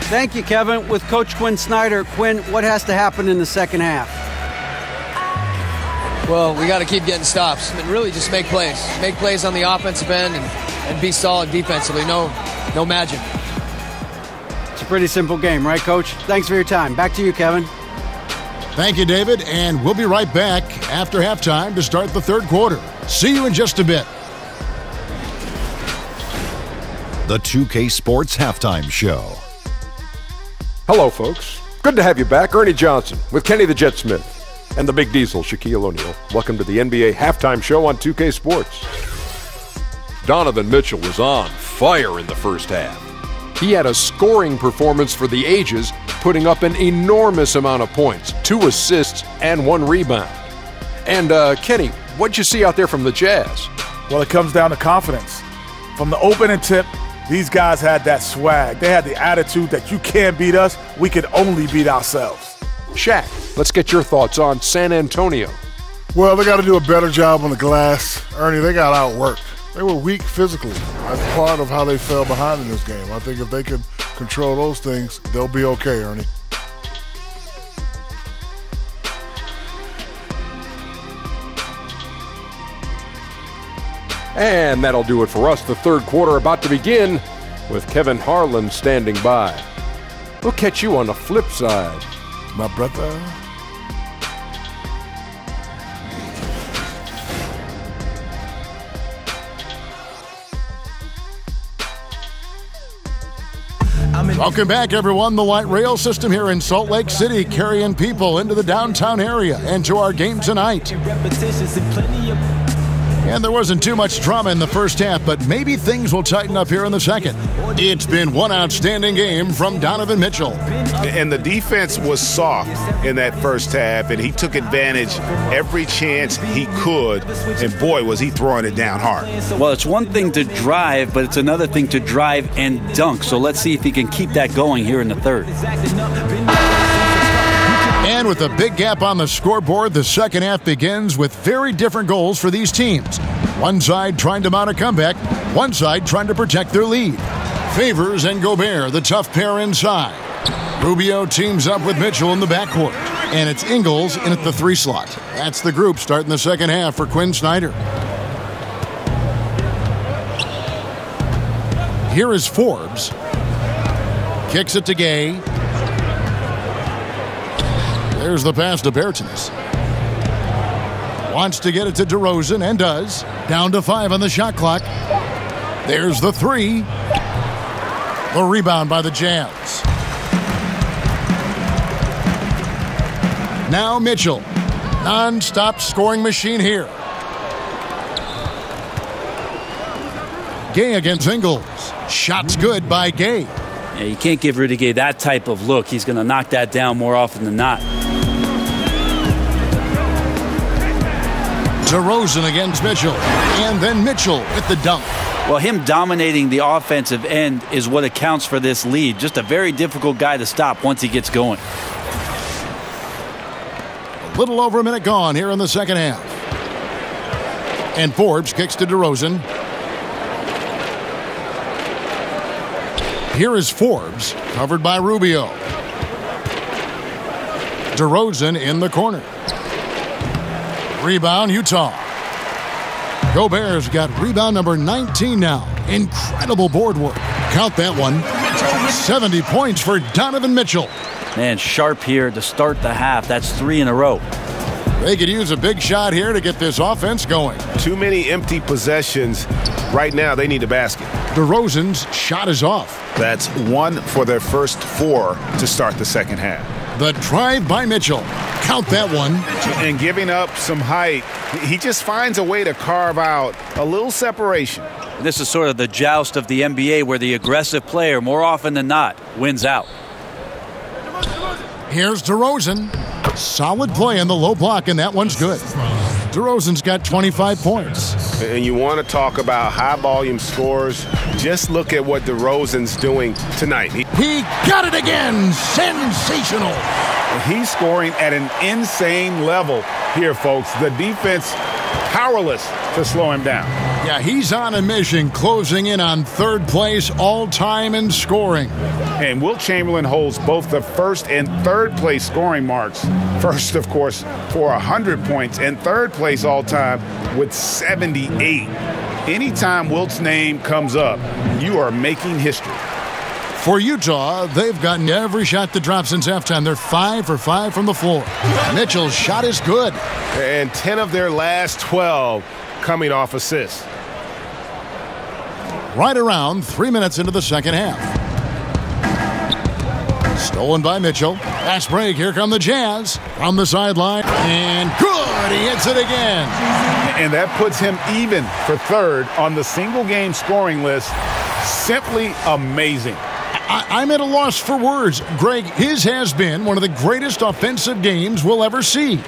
Thank you, Kevin. With Coach Quinn Snyder. Quinn, what has to happen in the second half? Well, we got to keep getting stops and really just make plays. Make plays on the offensive end and be solid defensively. No magic. It's a pretty simple game, right, Coach? Thanks for your time. Back to you, Kevin. Thank you, David, and we'll be right back after halftime to start the third quarter. See you in just a bit. The 2K Sports Halftime Show. Hello, folks. Good to have you back. Ernie Johnson with Kenny the Jet Smith and the Big Diesel, Shaquille O'Neal. Welcome to the NBA Halftime Show on 2K Sports. Donovan Mitchell was on fire in the first half. He had a scoring performance for the ages, putting up an enormous amount of points, 2 assists and 1 rebound. And Kenny, what'd you see out there from the Jazz? Well, it comes down to confidence. From the opening tip, these guys had that swag. They had the attitude that you can't beat us, we can only beat ourselves. Shaq, let's get your thoughts on San Antonio. Well, they got to do a better job on the glass. Ernie, they got outworked. They were weak physically. That's part of how they fell behind in this game. I think if they can control those things, they'll be okay, Ernie. And that'll do it for us. The third quarter about to begin with Kevin Harlan standing by. We'll catch you on the flip side, my brother. Welcome back, everyone. The light rail system here in Salt Lake City carrying people into the downtown area and to our game tonight. And there wasn't too much drama in the first half, but maybe things will tighten up here in the second. It's been one outstanding game from Donovan Mitchell. And the defense was soft in that first half, and he took advantage every chance he could. And boy, was he throwing it down hard. Well, it's one thing to drive, but it's another thing to drive and dunk. So let's see if he can keep that going here in the third. And with a big gap on the scoreboard, the second half begins with very different goals for these teams. One side trying to mount a comeback, one side trying to protect their lead. Favors and Gobert, the tough pair inside. Rubio teams up with Mitchell in the backcourt. And it's Ingles in at the 3 slot. That's the group starting the second half for Quinn Snyder. Here is Forbes. Kicks it to Gay. There's the pass to Bertans. Wants to get it to Derozan and does. Down to 5 on the shot clock. There's the 3. The rebound by the Jazz. Now Mitchell. Non-stop scoring machine here. Gay against Ingles. Shot's good by Gay. Yeah, you can't give Rudy Gay that type of look. He's going to knock that down more often than not. Derozan against Mitchell. And then Mitchell with the dunk. Well, him dominating the offensive end is what accounts for this lead. Just a very difficult guy to stop once he gets going. A little over a minute gone here in the second half. And Forbes kicks to DeRozan. Here is Forbes, covered by Rubio. DeRozan in the corner. Rebound, Utah. Gobert's got rebound number 19 now. Incredible board work. Count that one. 70 points for Donovan Mitchell. Man, sharp here to start the half. That's 3 in a row. They could use a big shot here to get this offense going. Too many empty possessions. Right now, they need a basket. DeRozan's shot is off. That's 1 for their first 4 to start the second half. The drive by Mitchell. Count that one. And giving up some height, he just finds a way to carve out a little separation. This is sort of the joust of the NBA where the aggressive player, more often than not, wins out. Here's DeRozan. Solid play in the low block, and that one's good. DeRozan's got 25 points. And you want to talk about high-volume scores, just look at what DeRozan's doing tonight. He got it again! Sensational! He's scoring at an insane level here, folks. The defense powerless to slow him down. Yeah, he's on a mission, closing in on third place all-time in scoring. And Wilt Chamberlain holds both the first and third place scoring marks. First, of course, for 100 points, and third place all-time with 78. Anytime Wilt's name comes up, you are making history. For Utah, they've gotten every shot to drop since halftime. They're 5 for 5 from the floor. Mitchell's shot is good. And 10 of their last 12 coming off assists. Right around 3 minutes into the second half. Stolen by Mitchell. Fast break. Here come the Jazz from the sideline. And good. He hits it again. And that puts him even for third on the single-game scoring list. Simply amazing. I'm at a loss for words. Greg, his has been one of the greatest offensive games we'll ever see.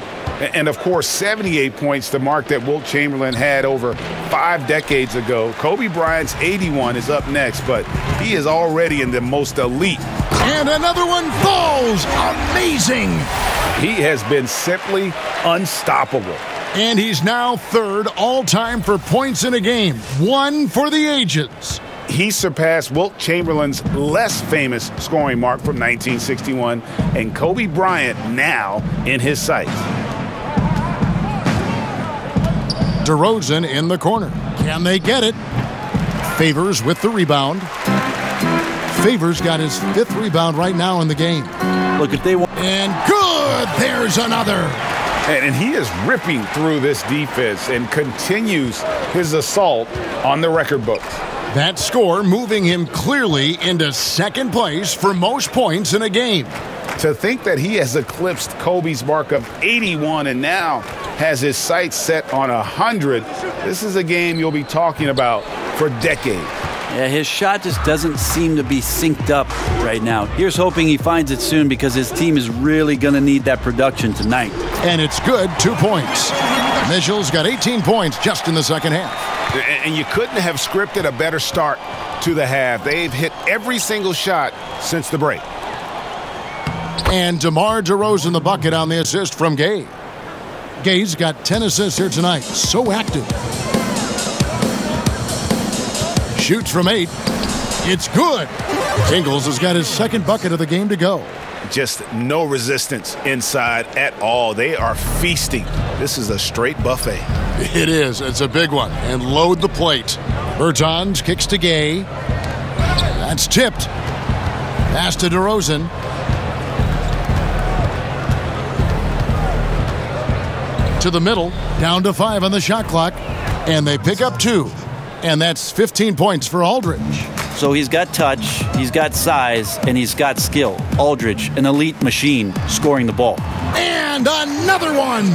And, of course, 78 points, the mark that Wilt Chamberlain had over 5 decades ago. Kobe Bryant's 81 is up next, but he is already in the most elite. And another one falls. Amazing. He has been simply unstoppable. And he's now third all-time for points in a game. 1 for the ages. He surpassed Wilt Chamberlain's less famous scoring mark from 1961, and Kobe Bryant now in his sights. DeRozan in the corner. Can they get it? Favors with the rebound. Favors got his 5th rebound right now in the game. Look, if they want. And good! There's another. And he is ripping through this defense and continues his assault on the record books. That score moving him clearly into second place for most points in a game. To think that he has eclipsed Kobe's mark of 81 and now has his sights set on 100, this is a game you'll be talking about for decades. Yeah, his shot just doesn't seem to be synced up right now. Here's hoping he finds it soon because his team is really going to need that production tonight. And it's good, 2 points. Mitchell's got 18 points just in the second half. And you couldn't have scripted a better start to the half. They've hit every single shot since the break. And DeMar DeRozan the bucket on the assist from Gay. Gay's got 10 assists here tonight. So active. Shoots from 8. It's good. Ingles has got his second bucket of the game to go. Just no resistance inside at all. They are feasting. This is a straight buffet. It is. It's a big one. And load the plate. Bertans kicks to Gay. That's tipped. Pass to DeRozan. To the middle. Down to 5 on the shot clock. And they pick up 2. And that's 15 points for Aldridge. So he's got touch, he's got size, and he's got skill. Aldridge, an elite machine, scoring the ball. And another one!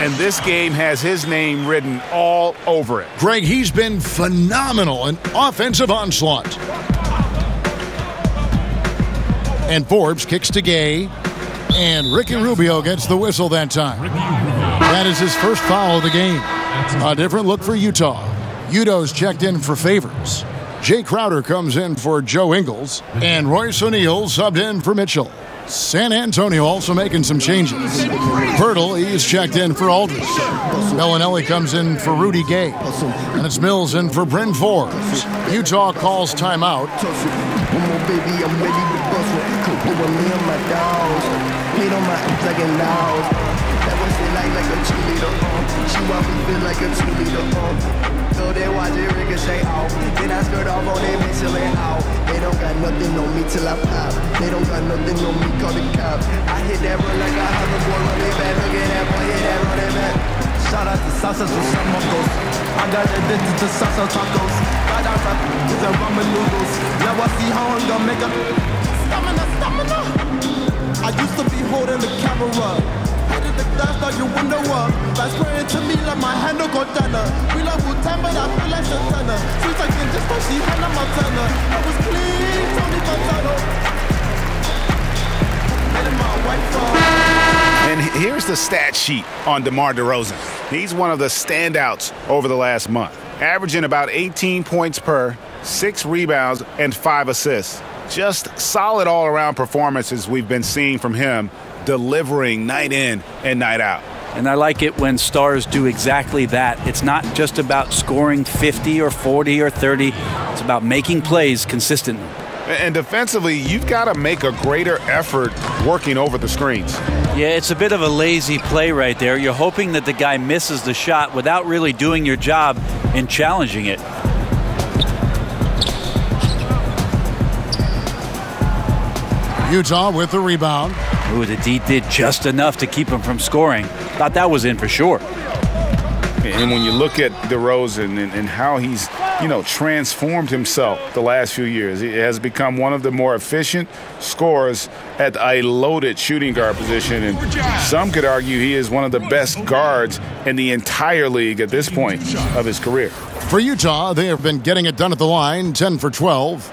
And this game has his name written all over it. Greg, he's been phenomenal in offensive onslaught. And Forbes kicks to Gay. And Ricky Rubio gets the whistle that time. That is his first foul of the game. A different look for Utah. Udo's checked in for Favors. Jay Crowder comes in for Joe Ingles. And Royce O'Neal subbed in for Mitchell. San Antonio also making some changes. Pirtle, he's checked in for Aldridge. Bellinelli comes in for Rudy Gay. And it's Mills in for Bryn Forbes. Utah calls timeout. So they watch it ricochet off. Then I skirt off on them and chillin' out. They don't got nothing on me till I pop. They don't got nothing on me, call the cops. I hit that run like a hoverboard, running back. Look at that boy, hit that running back. Shout out to Salsa for some mocos. I got addicted to salsa tacos. Got out to the ramen noodles. Now I see how I'm gonna make a stamina. I used to be holding the camera. The glass out your window up. That's spraying to me like my handle got down. We love Wu-Tang, but I feel like Santana. Sweet again, just like she Hannah Montana. I was clean, Tony Gonzalo. Letting my white fall. And here's the stat sheet on DeMar Derozan. He's one of the standouts over the last month, averaging about 18 points per, 6 rebounds, and 5 assists. Just solid all-around performances we've been seeing from him, delivering night in and night out. And I like it when stars do exactly that. It's not just about scoring 50 or 40 or 30. It's about making plays consistently. And defensively, you've got to make a greater effort working over the screens. Yeah, it's a bit of a lazy play right there. You're hoping that the guy misses the shot without really doing your job in challenging it. Utah with the rebound. Ooh, the D did just enough to keep him from scoring. Thought that was in for sure. And when you look at DeRozan and how he's, transformed himself the last few years, he has become one of the more efficient scorers at a loaded shooting guard position. And some could argue he is one of the best guards in the entire league at this point of his career. For Utah, they have been getting it done at the line, 10 for 12.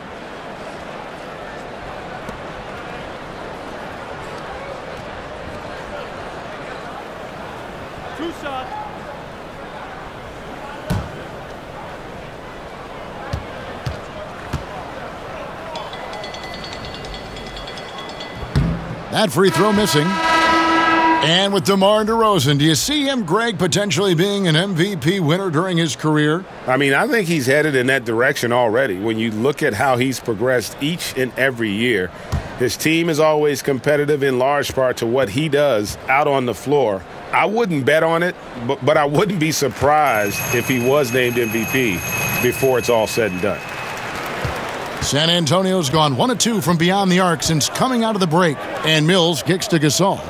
That free throw missing. And with DeMar DeRozan, do you see him, Greg, potentially being an MVP winner during his career? I mean, I think he's headed in that direction already. When you look at how he's progressed each and every year, his team is always competitive in large part to what he does out on the floor. I wouldn't bet on it, but I wouldn't be surprised if he was named MVP before it's all said and done. San Antonio's gone 1 of 2 from beyond the arc since coming out of the break. And Mills kicks to Gasol.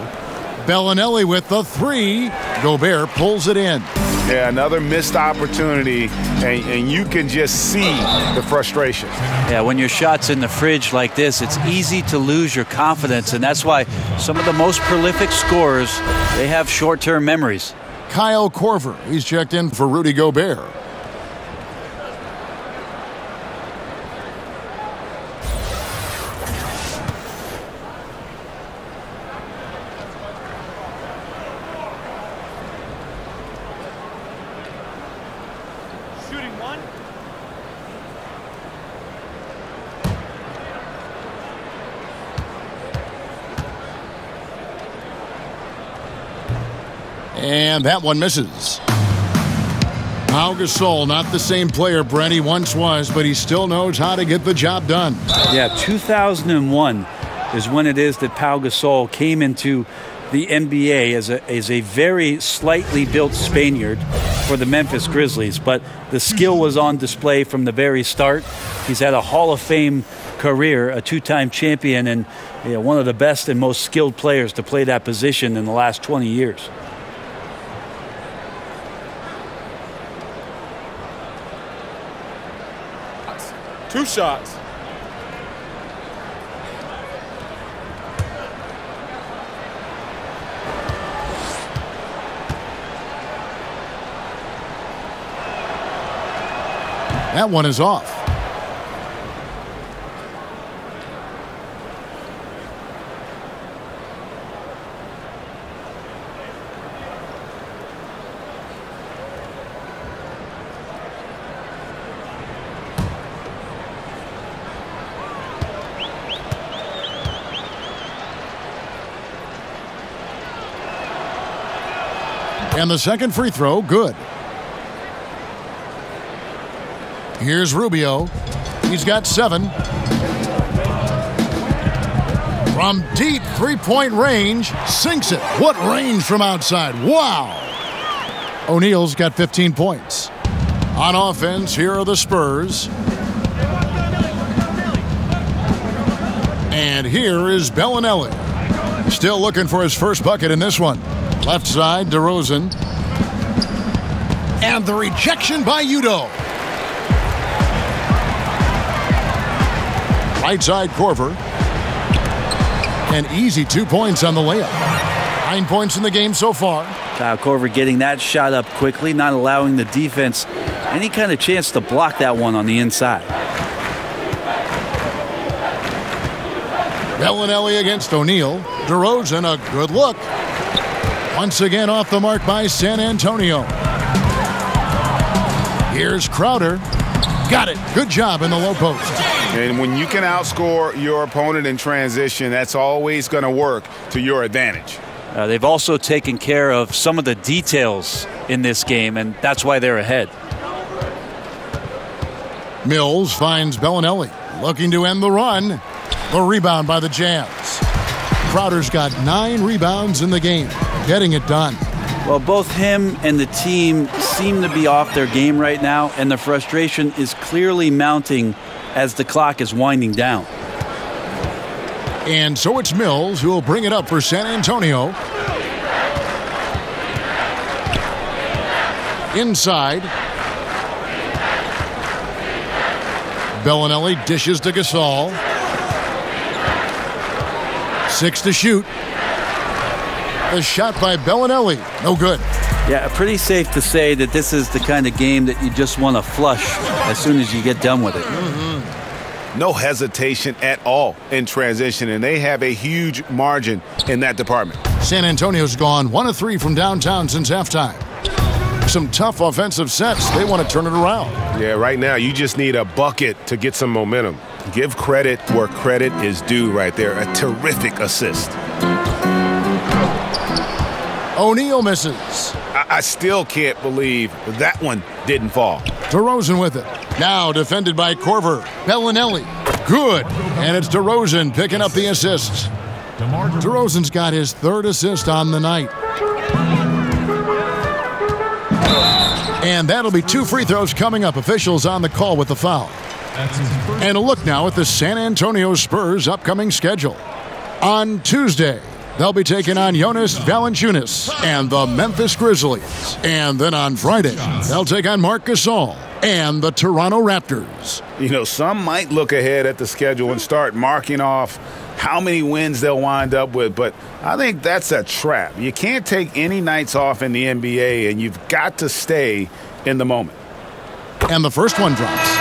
Bellinelli with the 3. Gobert pulls it in. Yeah, another missed opportunity, and you can just see the frustration. Yeah, when your shot's in the fridge like this, it's easy to lose your confidence, and that's why some of the most prolific scorers, they have short-term memories. Kyle Korver, he's checked in for Rudy Gobert. And that one misses. Pau Gasol, not the same player Brent he once was, but he still knows how to get the job done. Yeah, 2001 is when it is that Pau Gasol came into the NBA as a very slightly built Spaniard for the Memphis Grizzlies, but the skill was on display from the very start. He's had a Hall of Fame career, a 2-time champion, and one of the best and most skilled players to play that position in the last 20 years. Two shots. That one is off. And the second free throw, good. Here's Rubio. He's got 7. From deep three-point range, sinks it. What range from outside? Wow! O'Neal's got 15 points. On offense, here are the Spurs. And here is Bellinelli. Still looking for his first bucket in this one. Left side, DeRozan. And the rejection by Udoh. Right side, Korver. An easy 2 points on the layup. 9 points in the game so far. Kyle Korver getting that shot up quickly, not allowing the defense any kind of chance to block that one on the inside. Bellinelli against O'Neal. DeRozan, a good look. Once again off the mark by San Antonio. Here's Crowder. Got it. Good job in the low post. And when you can outscore your opponent in transition, that's always going to work to your advantage. They've also taken care of some of the details in this game, and that's why they're ahead. Mills finds Bellinelli, looking to end the run. The rebound by the Jazz. Crowder's got 9 rebounds in the game, getting it done. Well, both him and the team seem to be off their game right now, and the frustration is clearly mounting as the clock is winding down. And so it's Mills who will bring it up for San Antonio. Inside. Bellinelli dishes to Gasol. 6 to shoot. A shot by Bellinelli. No good. Yeah, pretty safe to say that this is the kind of game that you just want to flush as soon as you get done with it. No hesitation at all in transition, and they have a huge margin in that department. San Antonio's gone 1 of 3 from downtown since halftime. Some tough offensive sets. They want to turn it around. Yeah, right now you just need a bucket to get some momentum. Give credit where credit is due right there. A terrific assist. O'Neal misses. I still can't believe that one didn't fall. DeRozan with it. Now defended by Korver. Bellinelli. Good. And it's DeRozan picking up the assists. DeRozan's got his 3rd assist on the night. And that'll be 2 free throws coming up. Officials on the call with the foul. And a look now at the San Antonio Spurs' upcoming schedule. On Tuesday, they'll be taking on Jonas Valanciunas and the Memphis Grizzlies. And then on Friday, they'll take on Marc Gasol and the Toronto Raptors. You know, some might look ahead at the schedule and start marking off how many wins they'll wind up with, but I think that's a trap. You can't take any nights off in the NBA, and you've got to stay in the moment. And the first one drops.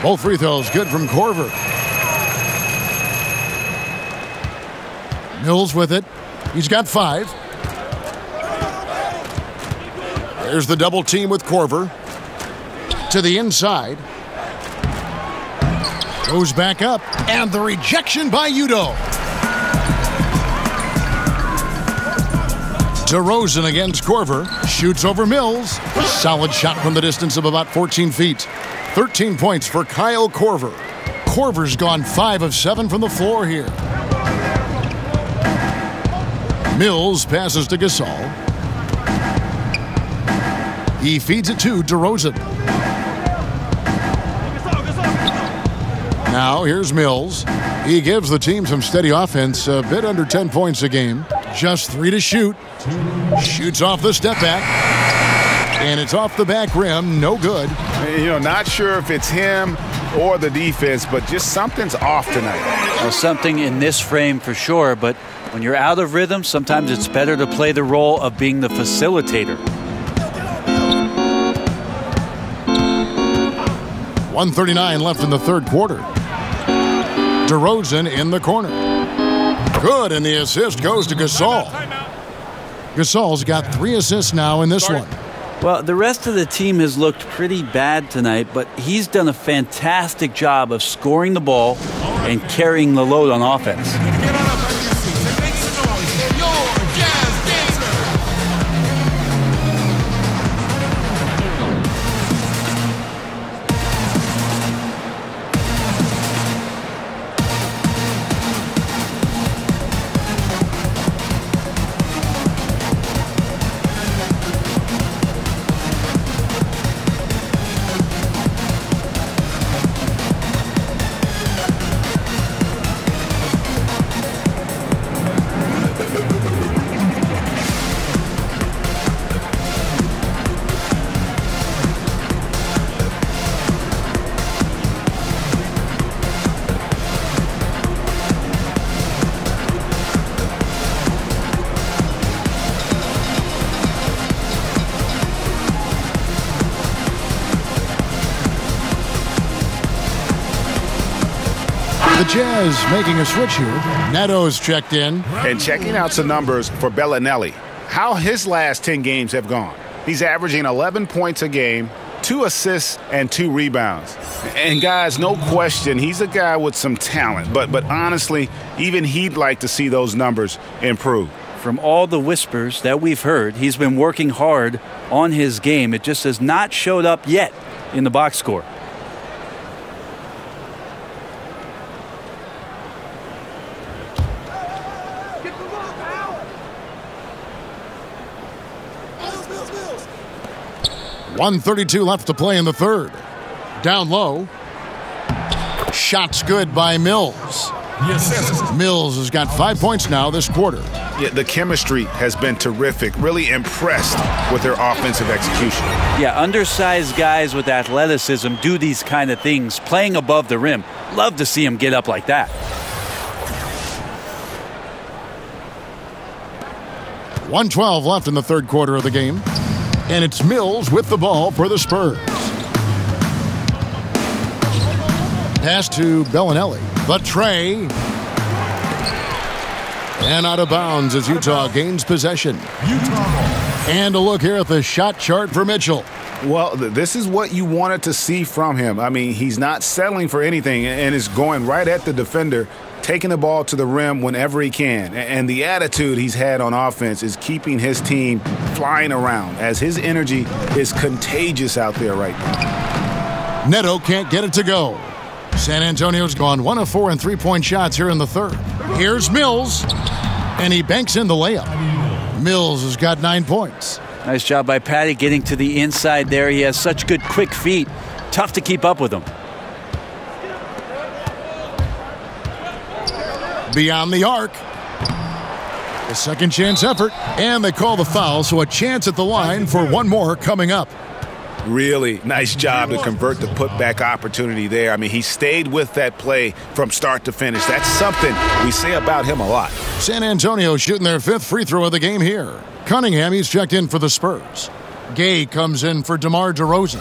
Both free throws good from Korver. Mills with it. He's got 5. There's the double team with Korver. To the inside. Goes back up. And the rejection by Udoh. DeRozan against Korver. Shoots over Mills. A solid shot from the distance of about 14 feet. 13 points for Kyle Korver. Korver's gone 5 of 7 from the floor here. Mills passes to Gasol. He feeds it to DeRozan. Now here's Mills. He gives the team some steady offense, a bit under 10 points a game. Just 3 to shoot. Shoots off the step back. And it's off the back rim, no good. You know, not sure if it's him or the defense, but just something's off tonight. Well, something in this frame for sure, but when you're out of rhythm, sometimes it's better to play the role of being the facilitator. 1:39 left in the third quarter. DeRozan in the corner. Good, and the assist goes to Gasol. Gasol's got 3 assists now in this one. Well, the rest of the team has looked pretty bad tonight, but he's done a fantastic job of scoring the ball and carrying the load on offense. The Jazz making a switch here. Neto's checked in. And checking out some numbers for Bellinelli. How his last 10 games have gone. He's averaging 11 points a game, 2 assists, and 2 rebounds. And guys, no question, he's a guy with some talent. But honestly, even he'd like to see those numbers improve. From all the whispers that we've heard, he's been working hard on his game. It just has not showed up yet in the box score. .132 left to play in the third. Down low. Shots good by Mills. Mills has got 5 points now this quarter. Yeah, the chemistry has been terrific. Really impressed with their offensive execution. Yeah, undersized guys with athleticism do these kind of things, playing above the rim. Love to see him get up like that. .112 left in the third quarter of the game. And it's Mills with the ball for the Spurs. Pass to Bellinelli. The tray. And out of bounds as Utah gains possession. And a look here at the shot chart for Mitchell. Well, this is what you wanted to see from him. I mean, he's not settling for anything and is going right at the defender, taking the ball to the rim whenever he can. And the attitude he's had on offense is keeping his team flying around as his energy is contagious out there right now. Neto can't get it to go. San Antonio's gone 1 of 4 in three-point shots here in the third. Here's Mills, and he banks in the layup. Mills has got 9 points. Nice job by Patty getting to the inside there. He has such good quick feet. Tough to keep up with him. Beyond the arc. A second chance effort, and they call the foul, so a chance at the line for one more coming up. Really nice job to convert the putback opportunity there. I mean, he stayed with that play from start to finish. That's something we say about him a lot. San Antonio shooting their 5th free throw of the game here. Cunningham, he's checked in for the Spurs. Gay comes in for DeMar DeRozan.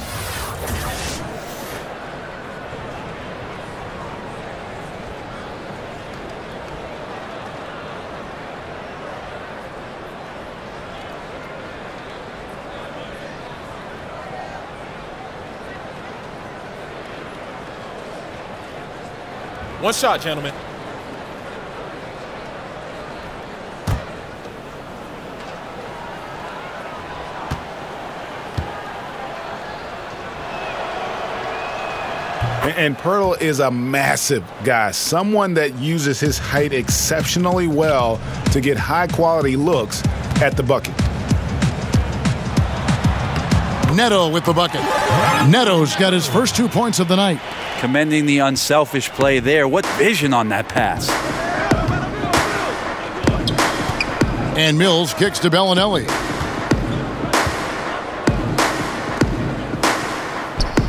One shot, gentlemen. And Pirtle is a massive guy, someone that uses his height exceptionally well to get high-quality looks at the bucket. Neto with the bucket. Neto's got his first 2 points of the night. Commending the unselfish play there. What vision on that pass. And Mills kicks to Bellinelli.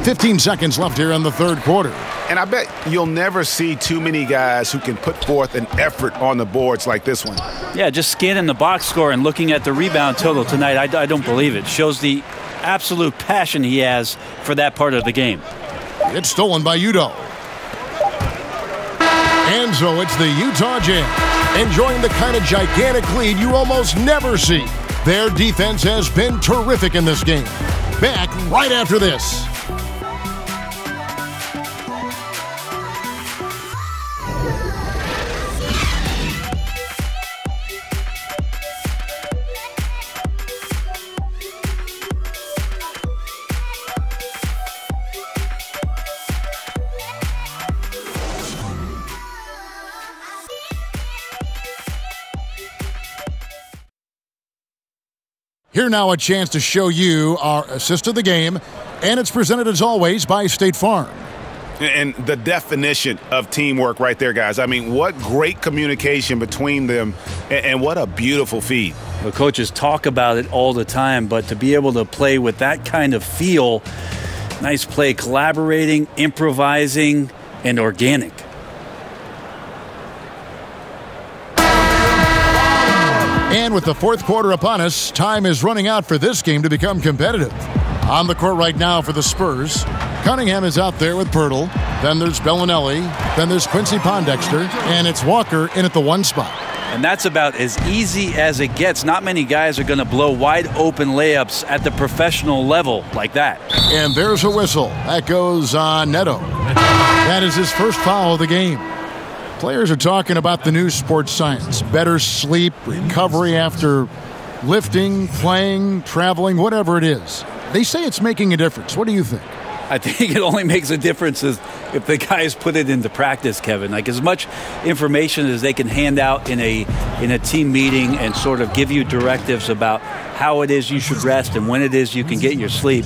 15 seconds left here in the third quarter. And I bet you'll never see too many guys who can put forth an effort on the boards like this one. Yeah, just scanning the box score and looking at the rebound total tonight, I don't believe it. Shows the absolute passion he has for that part of the game. It's stolen by Udo. And so it's the Utah Jazz, enjoying the kind of gigantic lead you almost never see. Their defense has been terrific in this game. Back right after this. Here now a chance to show you our assist of the game, and it's presented as always by State Farm. And the definition of teamwork right there, guys. I mean, what great communication between them, and what a beautiful feed. The coaches talk about it all the time, but to be able to play with that kind of feel, nice play, collaborating, improvising, and organic. And with the fourth quarter upon us, time is running out for this game to become competitive. On the court right now for the Spurs, Cunningham is out there with Pirtle. Then there's Bellinelli. Then there's Quincy Pondexter. And it's Walker in at the 1 spot. And that's about as easy as it gets. Not many guys are going to blow wide open layups at the professional level like that. And there's a whistle. That goes on Neto. That is his first foul of the game. Players are talking about the new sports science. Better sleep, recovery after lifting, playing, traveling, whatever it is. They say it's making a difference. What do you think? I think it only makes a difference if the guys put it into practice, Kevin. Like as much information as they can hand out in a team meeting and sort of give you directives about how it is you should rest and when it is you can get your sleep.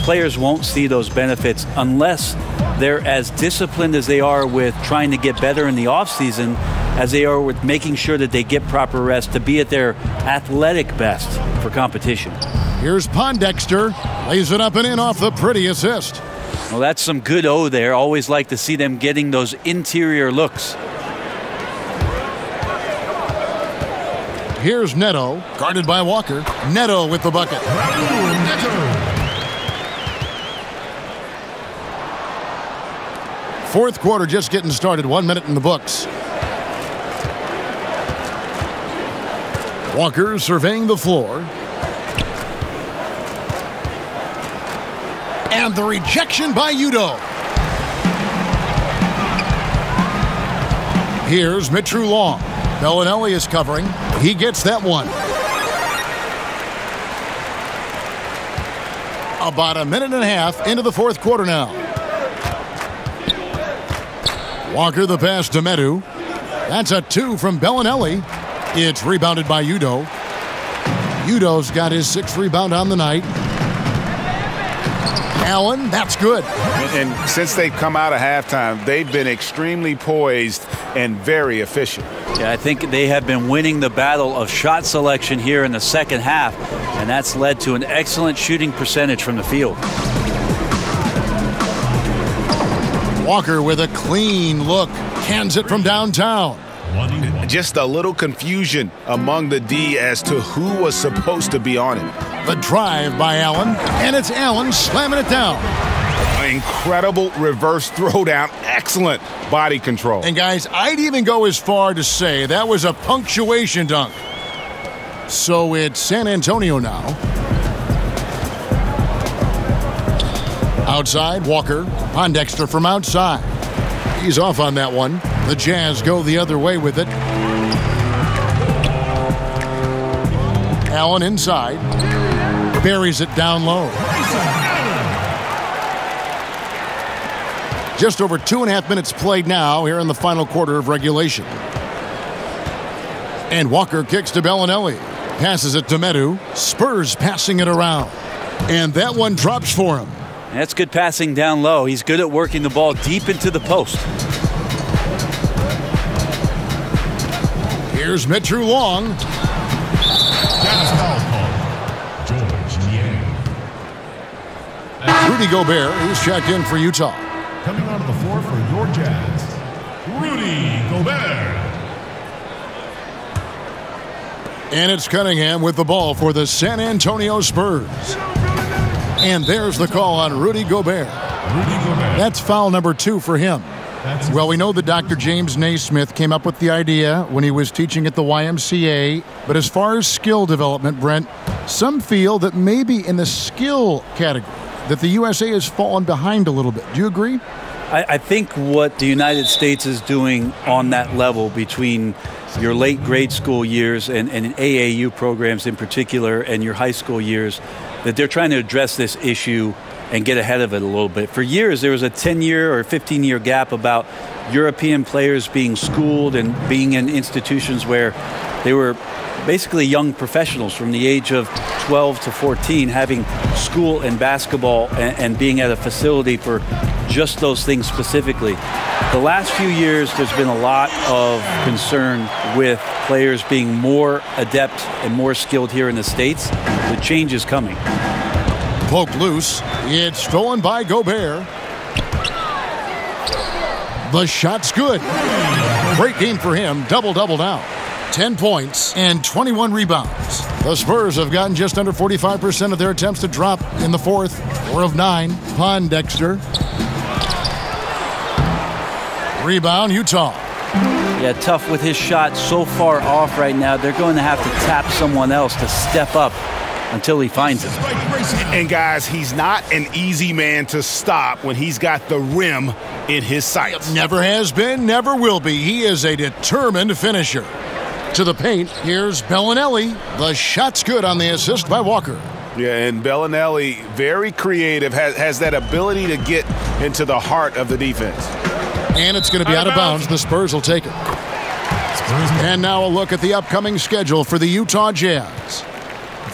Players won't see those benefits unless they're as disciplined as they are with trying to get better in the offseason as they are with making sure that they get proper rest to be at their athletic best for competition. Here's Pondexter. Lays it up and in off the pretty assist. Well, that's some good O there. Always like to see them getting those interior looks. Here's Neto, guarded by Walker. Neto with the bucket. Fourth quarter just getting started. 1 minute in the books. Walker surveying the floor. And the rejection by Udo. Here's Mitru Long. Bellinelli is covering. He gets that one. About a minute and a half into the fourth quarter now. Walker the pass to Medu. That's a 2 from Bellinelli. It's rebounded by Udo. Udo's got his 6th rebound on the night. Allen, that's good. And since they've come out of halftime, they've been extremely poised and very efficient. Yeah, I think they have been winning the battle of shot selection here in the second half, and that's led to an excellent shooting percentage from the field. Walker with a clean look. Cans it from downtown. Just a little confusion among the D as to who was supposed to be on him. The drive by Allen, and it's Allen slamming it down. Incredible reverse throwdown. Excellent body control. And guys, I'd even go as far to say that was a punctuation dunk. So it's San Antonio now. Outside, Walker. Pondexter from outside. He's off on that one. The Jazz go the other way with it. Allen inside. Buries it down low. Just over 2.5 minutes played now here in the final quarter of regulation. And Walker kicks to Bellinelli. Passes it to Medu. Spurs passing it around. And that one drops for him. That's good passing down low. He's good at working the ball deep into the post. Here's Mitru Long. Jazz foul call. George Niang. Rudy Gobert is checked in for Utah. Coming onto the floor for your Jazz, Rudy Gobert. And it's Cunningham with the ball for the San Antonio Spurs. And there's the call on Rudy Gobert. Rudy Gobert. That's foul number 2 for him. Well, we know that Dr. James Naismith came up with the idea when he was teaching at the YMCA. But as far as skill development, Brent, some feel that maybe in the skill category that the USA has fallen behind a little bit. Do you agree? I think what the United States is doing on that level between your late grade school years and AAU programs in particular and your high school years, that they're trying to address this issue and get ahead of it a little bit. For years, there was a 10-year or 15-year gap about European players being schooled and being in institutions where they were basically young professionals from the age of 12 to 14 having school and basketball and being at a facility for just those things specifically. The last few years, there's been a lot of concern with players being more adept and more skilled here in the States. The change is coming. Poked loose. It's stolen by Gobert. The shot's good. Great game for him. Double-double now. 10 points and 21 rebounds. The Spurs have gotten just under 45% of their attempts to drop in the fourth. 4 of 9. Pondexter. Rebound, Utah. Yeah, tough with his shot so far off right now. They're going to have to tap someone else to step up until he finds it. And guys, he's not an easy man to stop when he's got the rim in his sights. Never has been, never will be. He is a determined finisher. To the paint, here's Bellinelli. The shot's good on the assist by Walker. Yeah, and Bellinelli, very creative, has that ability to get into the heart of the defense. And it's going to be out of bounds. The Spurs will take it. And now a look at the upcoming schedule for the Utah Jazz.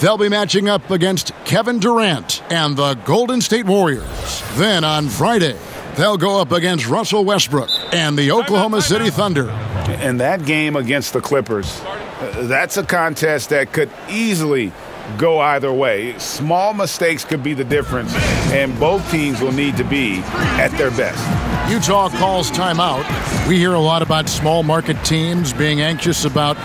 They'll be matching up against Kevin Durant and the Golden State Warriors. Then on Friday, they'll go up against Russell Westbrook and the Oklahoma City Thunder. And that game against the Clippers, that's a contest that could easily go either way. Small mistakes could be the difference, and both teams will need to be at their best. Utah calls timeout. We hear a lot about small market teams being anxious about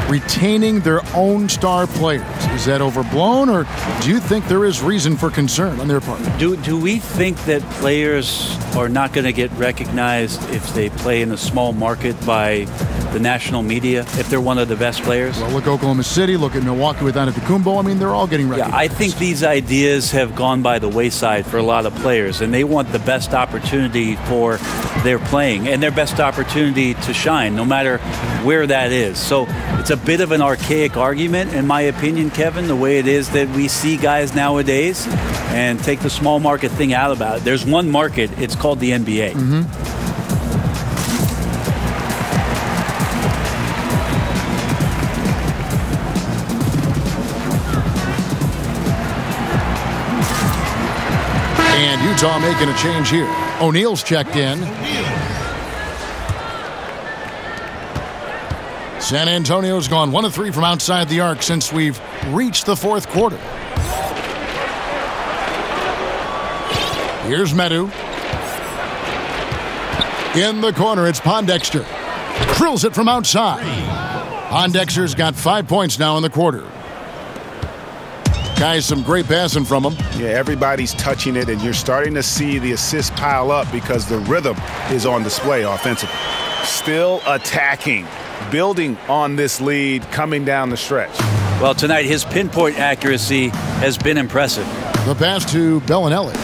retaining their own star players. Is that overblown, or do you think there is reason for concern on their part? Do we think that players are not going to get recognized if they play in a small market by the national media, if they're one of the best players? Well, look at Oklahoma City, look at Milwaukee with Antetokounmpo. I mean, they're all getting recognized. Yeah, I think these ideas have gone by the wayside for a lot of players, and they want the best opportunity for their playing and their best opportunity to shine, no matter where that is. So it's a bit of an archaic argument, in my opinion, Kevin, the way it is that we see guys nowadays, and take the small market thing out about it. There's one market, it's called the NBA. Mm-hmm. And Utah making a change here. O'Neal's checked in. San Antonio's gone 1 of 3 from outside the arc since we've reached the fourth quarter. Here's Medu. In the corner, it's Pondexter. Drills it from outside. Pondexter's got 5 points now in the quarter. Guys, some great passing from him. Yeah, everybody's touching it, and you're starting to see the assists pile up because the rhythm is on display offensively. Still attacking, building on this lead coming down the stretch. Well, tonight his pinpoint accuracy has been impressive. The pass to Bellinelli.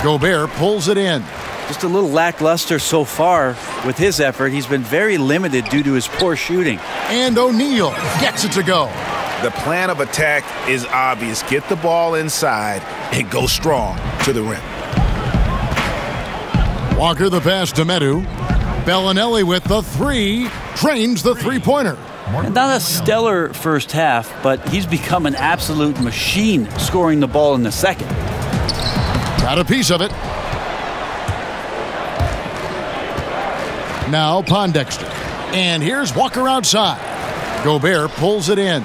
Gobert pulls it in. Just a little lackluster so far with his effort. He's been very limited due to his poor shooting. And O'Neal gets it to go. The plan of attack is obvious. Get the ball inside and go strong to the rim. Walker the pass to Medu. Bellinelli with the 3. Drains the three-pointer. Not a stellar first half, but he's become an absolute machine scoring the ball in the second. Got a piece of it. Now Pondexter. And here's Walker outside. Gobert pulls it in.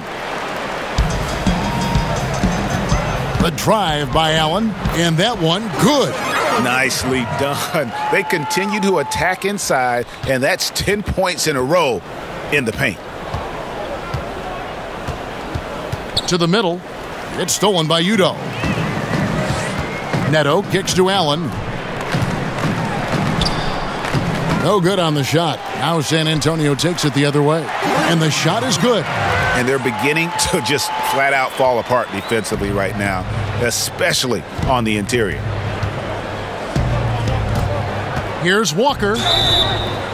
The drive by Allen, and that one good. Nicely done. They continue to attack inside, and that's 10 points in a row in the paint. To the middle. It's stolen by Udo. Neto kicks to Allen. No good on the shot. Now San Antonio takes it the other way. And the shot is good. And they're beginning to just flat out fall apart defensively right now, especially on the interior. Here's Walker.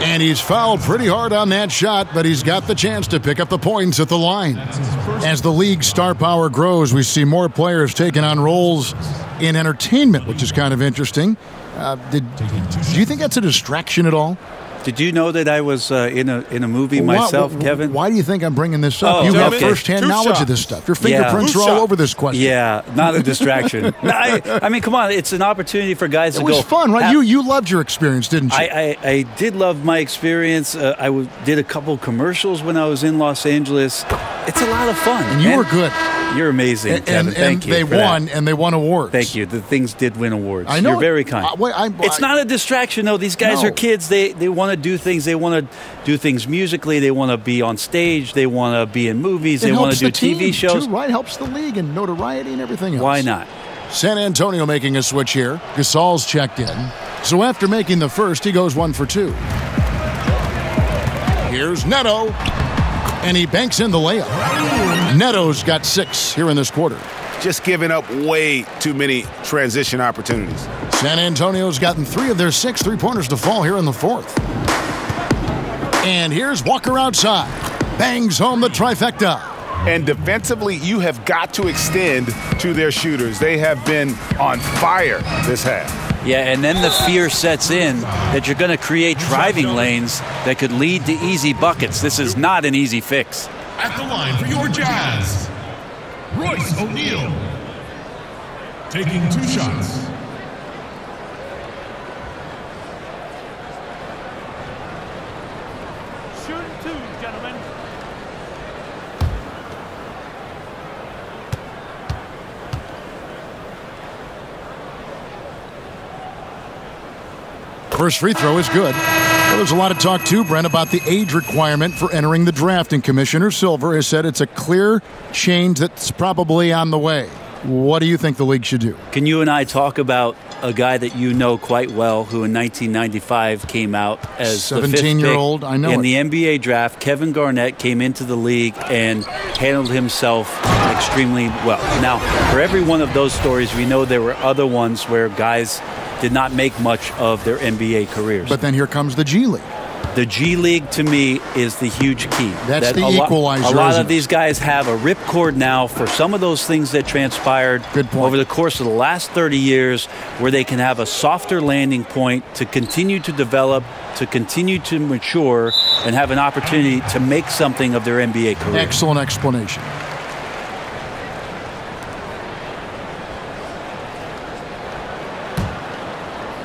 And he's fouled pretty hard on that shot, but he's got the chance to pick up the points at the line. As the league's star power grows, we see more players taking on roles in entertainment, which is kind of interesting. Do you think that's a distraction at all? Did you know that I was in a movie myself, Kevin? Why do you think I'm bringing this up? You have firsthand knowledge of this stuff. Your fingerprints are all over this question. Yeah, not a distraction. No, I mean, come on. It's an opportunity for guys to go. It was fun, right? You loved your experience, didn't you? I did love my experience. I did a couple commercials when I was in Los Angeles. It's a lot of fun. And you were good. You're amazing, Kevin. Thank you. They won, and they won awards. Thank you. The things did win awards. I know. You're very kind. It's not a distraction, though. These guys are kids. They want to do things. They want to do things musically. They want to be on stage. They want to be in movies. They want to do TV shows. Too, right? Helps the league and notoriety and everything else. Why not? San Antonio making a switch here. Gasol's checked in. So after making the first, he goes 1 for 2. Here's Neto. And he banks in the layup. Neto's got 6 here in this quarter. Just giving up way too many transition opportunities. San Antonio's gotten 3 of their 6 three-pointers to fall here in the fourth. And here's Walker outside. Bangs home the trifecta. And defensively, you have got to extend to their shooters. They have been on fire this half. Yeah, and then the fear sets in that you're going to create driving lanes that could lead to easy buckets. This is not an easy fix. At the line for your Jazz, Royce O'Neal. Taking 2 shots. Shooting 2, gentlemen. First free throw is good. Well, there's a lot of talk, too, Brent, about the age requirement for entering the draft, and Commissioner Silver has said it's a clear change that's probably on the way. What do you think the league should do? Can you and I talk about a guy that you know quite well who in 1995 came out as the 17-year-old, I know in it. the NBA draft? Kevin Garnett came into the league and handled himself extremely well. Now, for every one of those stories, we know there were other ones where guys did not make much of their NBA careers. But then here comes the G League. The G League, to me, is the huge key. That's the equalizer. A lot of these guys have a ripcord now for some of those things that transpired over the course of the last 30 years, where they can have a softer landing point to continue to develop, to continue to mature, and have an opportunity to make something of their NBA career. Excellent explanation.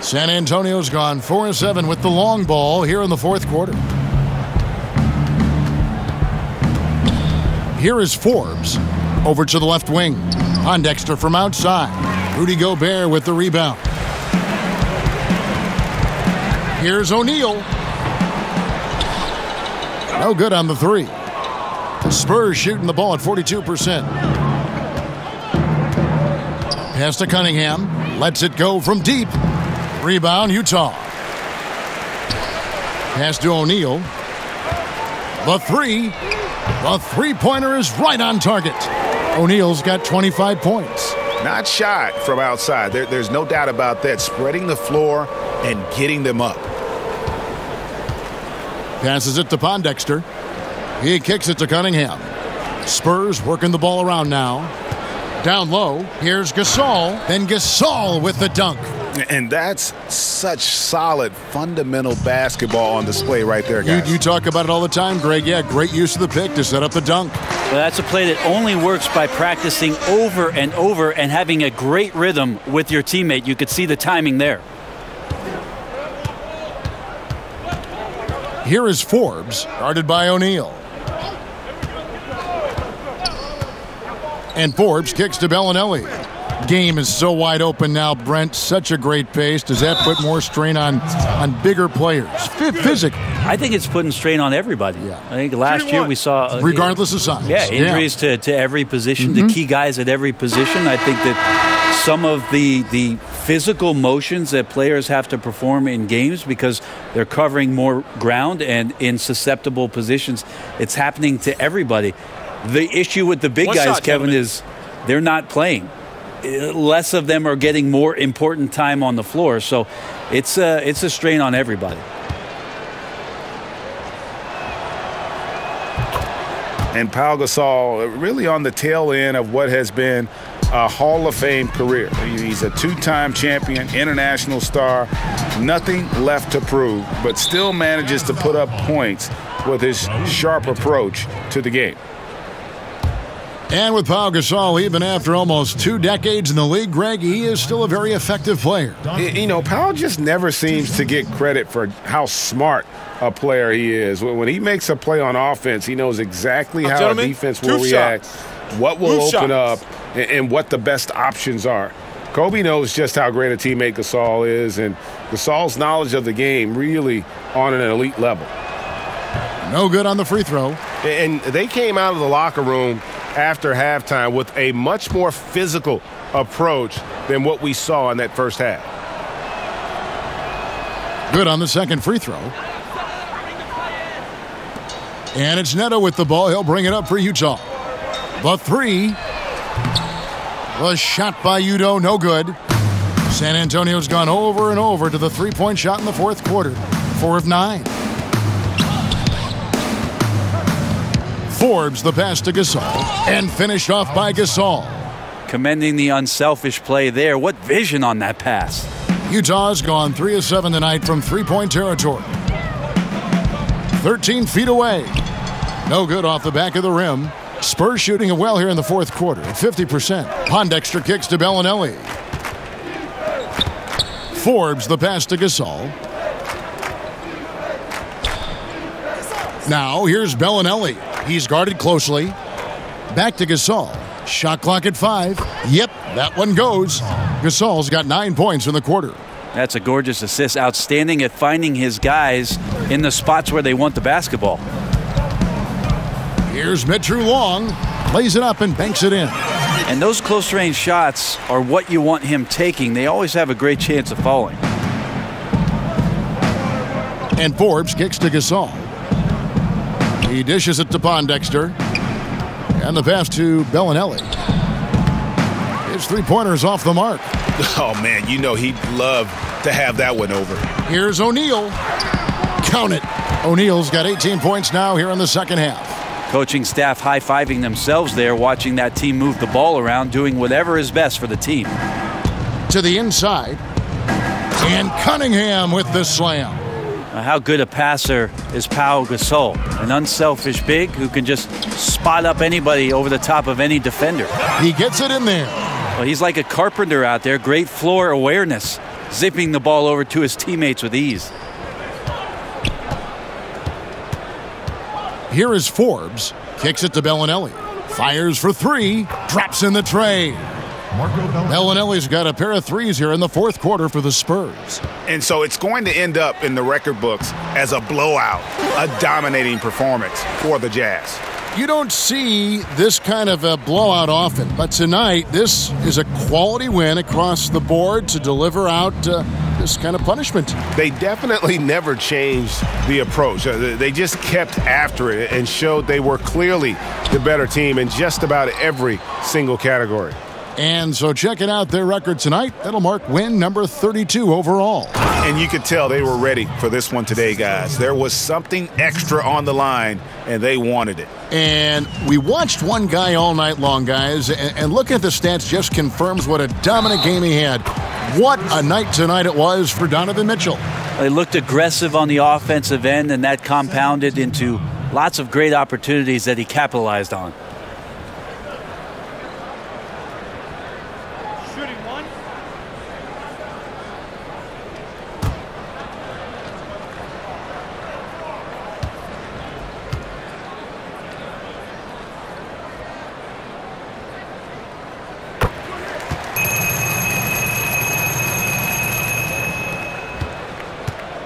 San Antonio's gone 4-7 with the long ball here in the fourth quarter. Here is Forbes over to the left wing. Pondexter from outside. Rudy Gobert with the rebound. Here's O'Neal. No good on the 3. The Spurs shooting the ball at 42%. Pass to Cunningham. Lets it go from deep. Rebound, Utah. Pass to O'Neal. The 3. The three-pointer is right on target. O'Neal's got 25 points. Not shot from outside. There's no doubt about that. Spreading the floor and getting them up. Passes it to Pondexter. He kicks it to Cunningham. Spurs working the ball around now. Down low. Here's Gasol. Then Gasol with the dunk. And that's such solid, fundamental basketball on display right there, guys. You talk about it all the time, Greg. Yeah, great use of the pick to set up the dunk. Well, that's a play that only works by practicing over and over and having a great rhythm with your teammate. You could see the timing there. Here is Forbes, guarded by O'Neal. And Forbes kicks to Bellinelli. Game is so wide open now, Brent. Such a great pace. Does that put more strain on bigger players? Physically. I think it's putting strain on everybody. Yeah. I think last year we saw... regardless of size. Yeah, injuries to every position, the key guys at every position. I think that some of the physical motions that players have to perform in games because they're covering more ground and in susceptible positions. It's happening to everybody. The issue with the big guys, Kevin, is they're not playing. Less of them are getting more important time on the floor, so it's a strain on everybody. And Pau Gasol really on the tail end of what has been a Hall of Fame career. He's a two-time champion, international star, nothing left to prove, but still manages to put up points with his sharp approach to the game. And with Pau Gasol, even after almost 2 decades in the league, Greg, he is still a very effective player. You know, Pau just never seems to get credit for how smart a player he is. When he makes a play on offense, he knows exactly how a defense will react, what will open up, and what the best options are. Kobe knows just how great a teammate Gasol is, and Gasol's knowledge of the game really on an elite level. No good on the free throw. And they came out of the locker room after halftime with a much more physical approach than what we saw in that first half. Good on the second free throw. And it's Neto with the ball. He'll bring it up for Utah. The three was shot by Udo, no good. San Antonio's gone over and over to the three-point shot in the fourth quarter. 4 of 9. Forbes the pass to Gasol and finished off by Gasol. Commending the unselfish play there. What vision on that pass. Utah's gone 3 of 7 tonight from three-point territory. 13 feet away. No good off the back of the rim. Spurs shooting it well here in the fourth quarter at 50%. Pondexter kicks to Bellinelli. Forbes the pass to Gasol. Now here's Bellinelli. He's guarded closely. Back to Gasol. Shot clock at 5. Yep, that one goes. Gasol's got 9 points in the quarter. That's a gorgeous assist. Outstanding at finding his guys in the spots where they want the basketball. Here's Mitru Long. Lays it up and banks it in. And those close-range shots are what you want him taking. They always have a great chance of falling. And Forbes kicks to Gasol. He dishes it to Pondexter. And the pass to Bellinelli. His three-pointer's off the mark. Oh, man, you know he'd love to have that one over. Here's O'Neal. Count it. O'Neal's got 18 points now here in the second half. Coaching staff high-fiving themselves there, watching that team move the ball around, doing whatever is best for the team. To the inside. And Cunningham with the slam. How good a passer is Pau Gasol? An unselfish big who can just spot up anybody over the top of any defender. He gets it in there. Well, he's like a carpenter out there. Great floor awareness, zipping the ball over to his teammates with ease. Here is Forbes. Kicks it to Bellinelli. Fires for 3. Drops in the tray. Bellinelli's got a pair of threes here in the fourth quarter for the Spurs. And so it's going to end up in the record books as a blowout, a dominating performance for the Jazz. You don't see this kind of a blowout often, but tonight this is a quality win across the board to deliver out this kind of punishment. They definitely never changed the approach. They just kept after it and showed they were clearly the better team in just about every single category. And so checking out their record tonight, that'll mark win number 32 overall. And you could tell they were ready for this one today, guys. There was something extra on the line, and they wanted it. And we watched one guy all night long, guys, and looking at the stats just confirms what a dominant game he had. What a night tonight it was for Donovan Mitchell. They looked aggressive on the offensive end, and that compounded into lots of great opportunities that he capitalized on.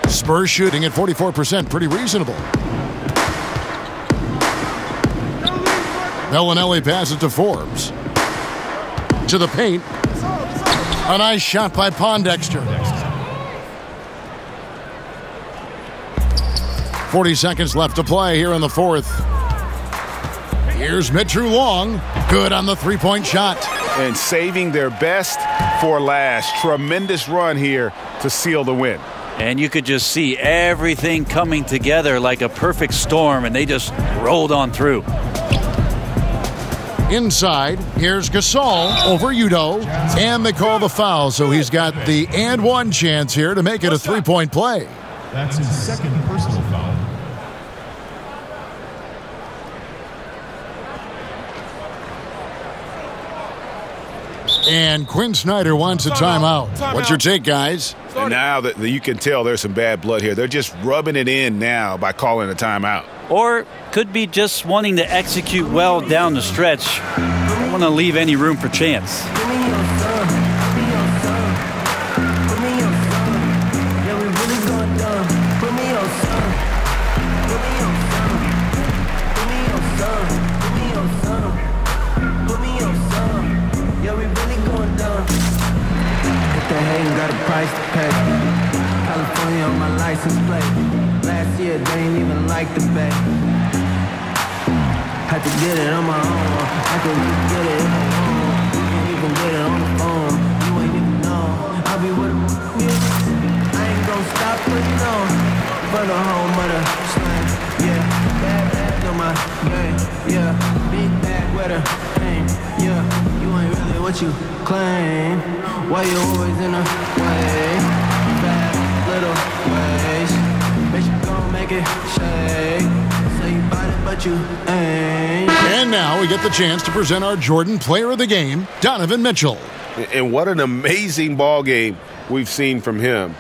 Spurs shooting at 44%, pretty reasonable. Bellinelli passes to Forbes. To the paint. A nice shot by Pondexter. 40 seconds left to play here in the fourth. Here's Mitchell Long. Good on the three-point shot. And saving their best for last. Tremendous run here to seal the win. And you could just see everything coming together like a perfect storm, and they just rolled on through. Inside, here's Gasol over Udo, and they call the foul, so he's got the and one chance here to make it a three-point play. That's his second personal foul. And Quinn Snyder wants a timeout. What's your take, guys? And now that you can tell there's some bad blood here. They're just rubbing it in now by calling a timeout. Or could be just wanting to execute well down the stretch. Don't want to leave any room for chance. Got a price to pay. California on my license plate. Last year they ain't even like the bay. Had to get it on my own. I couldn't get it if I want. Can't even get it on the phone. You ain't even know. I'll be with you. I ain't gon' stop putting on for the home of the slang. Yeah, bad on my game. Yeah, big bag with a name. Yeah, you ain't really what you claim. Why you always in the way? Bad little ways. Bitch, you gon' make it shake. Say you bought it, but you ain't. And now we get the chance to present our Jordan Player of the Game, Donovan Mitchell. And what an amazing ball game we've seen from him.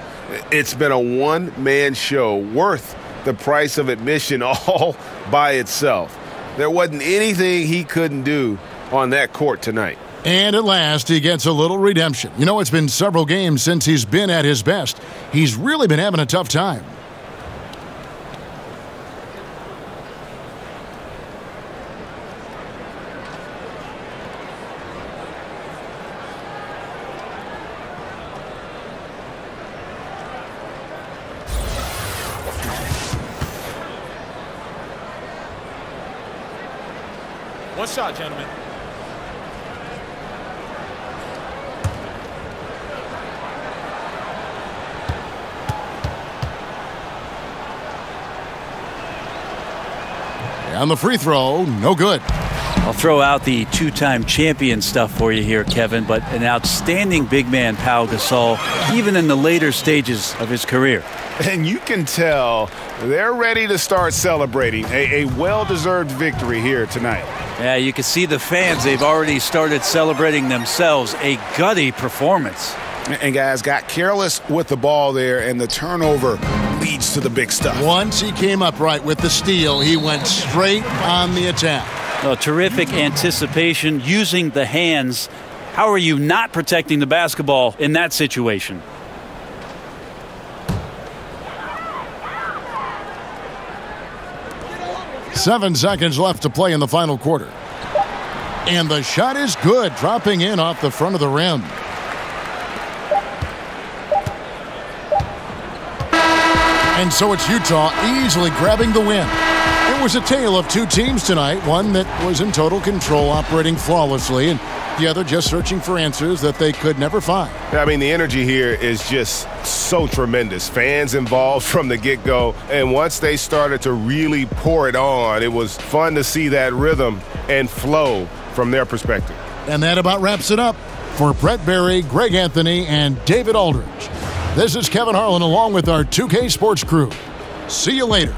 It's been a one-man show worth the price of admission all by itself. There wasn't anything he couldn't do on that court tonight. And at last, he gets a little redemption. You know, it's been several games since he's been at his best. He's really been having a tough time. One shot, gentlemen. On the free throw, no good. I'll throw out the two-time champion stuff for you here, Kevin, but an outstanding big man, Pau Gasol, even in the later stages of his career. And you can tell they're ready to start celebrating a well-deserved victory here tonight. Yeah, you can see the fans. They've already started celebrating themselves. A gutty performance. And guys got careless with the ball there, and the turnover leads to the big stuff. Once he came up right with the steal, he went straight on the attack. Oh, terrific anticipation using the hands. How are you not protecting the basketball in that situation? Seven seconds left to play in the final quarter. And the shot is good, dropping in off the front of the rim. And so it's Utah easily grabbing the win. It was a tale of two teams tonight, one that was in total control, operating flawlessly, and the other just searching for answers that they could never find. I mean, the energy here is just so tremendous. Fans involved from the get-go, and once they started to really pour it on, it was fun to see that rhythm and flow from their perspective. And that about wraps it up. For Brett Berry, Greg Anthony, and David Aldridge, this is Kevin Harlan along with our 2K Sports crew. See you later.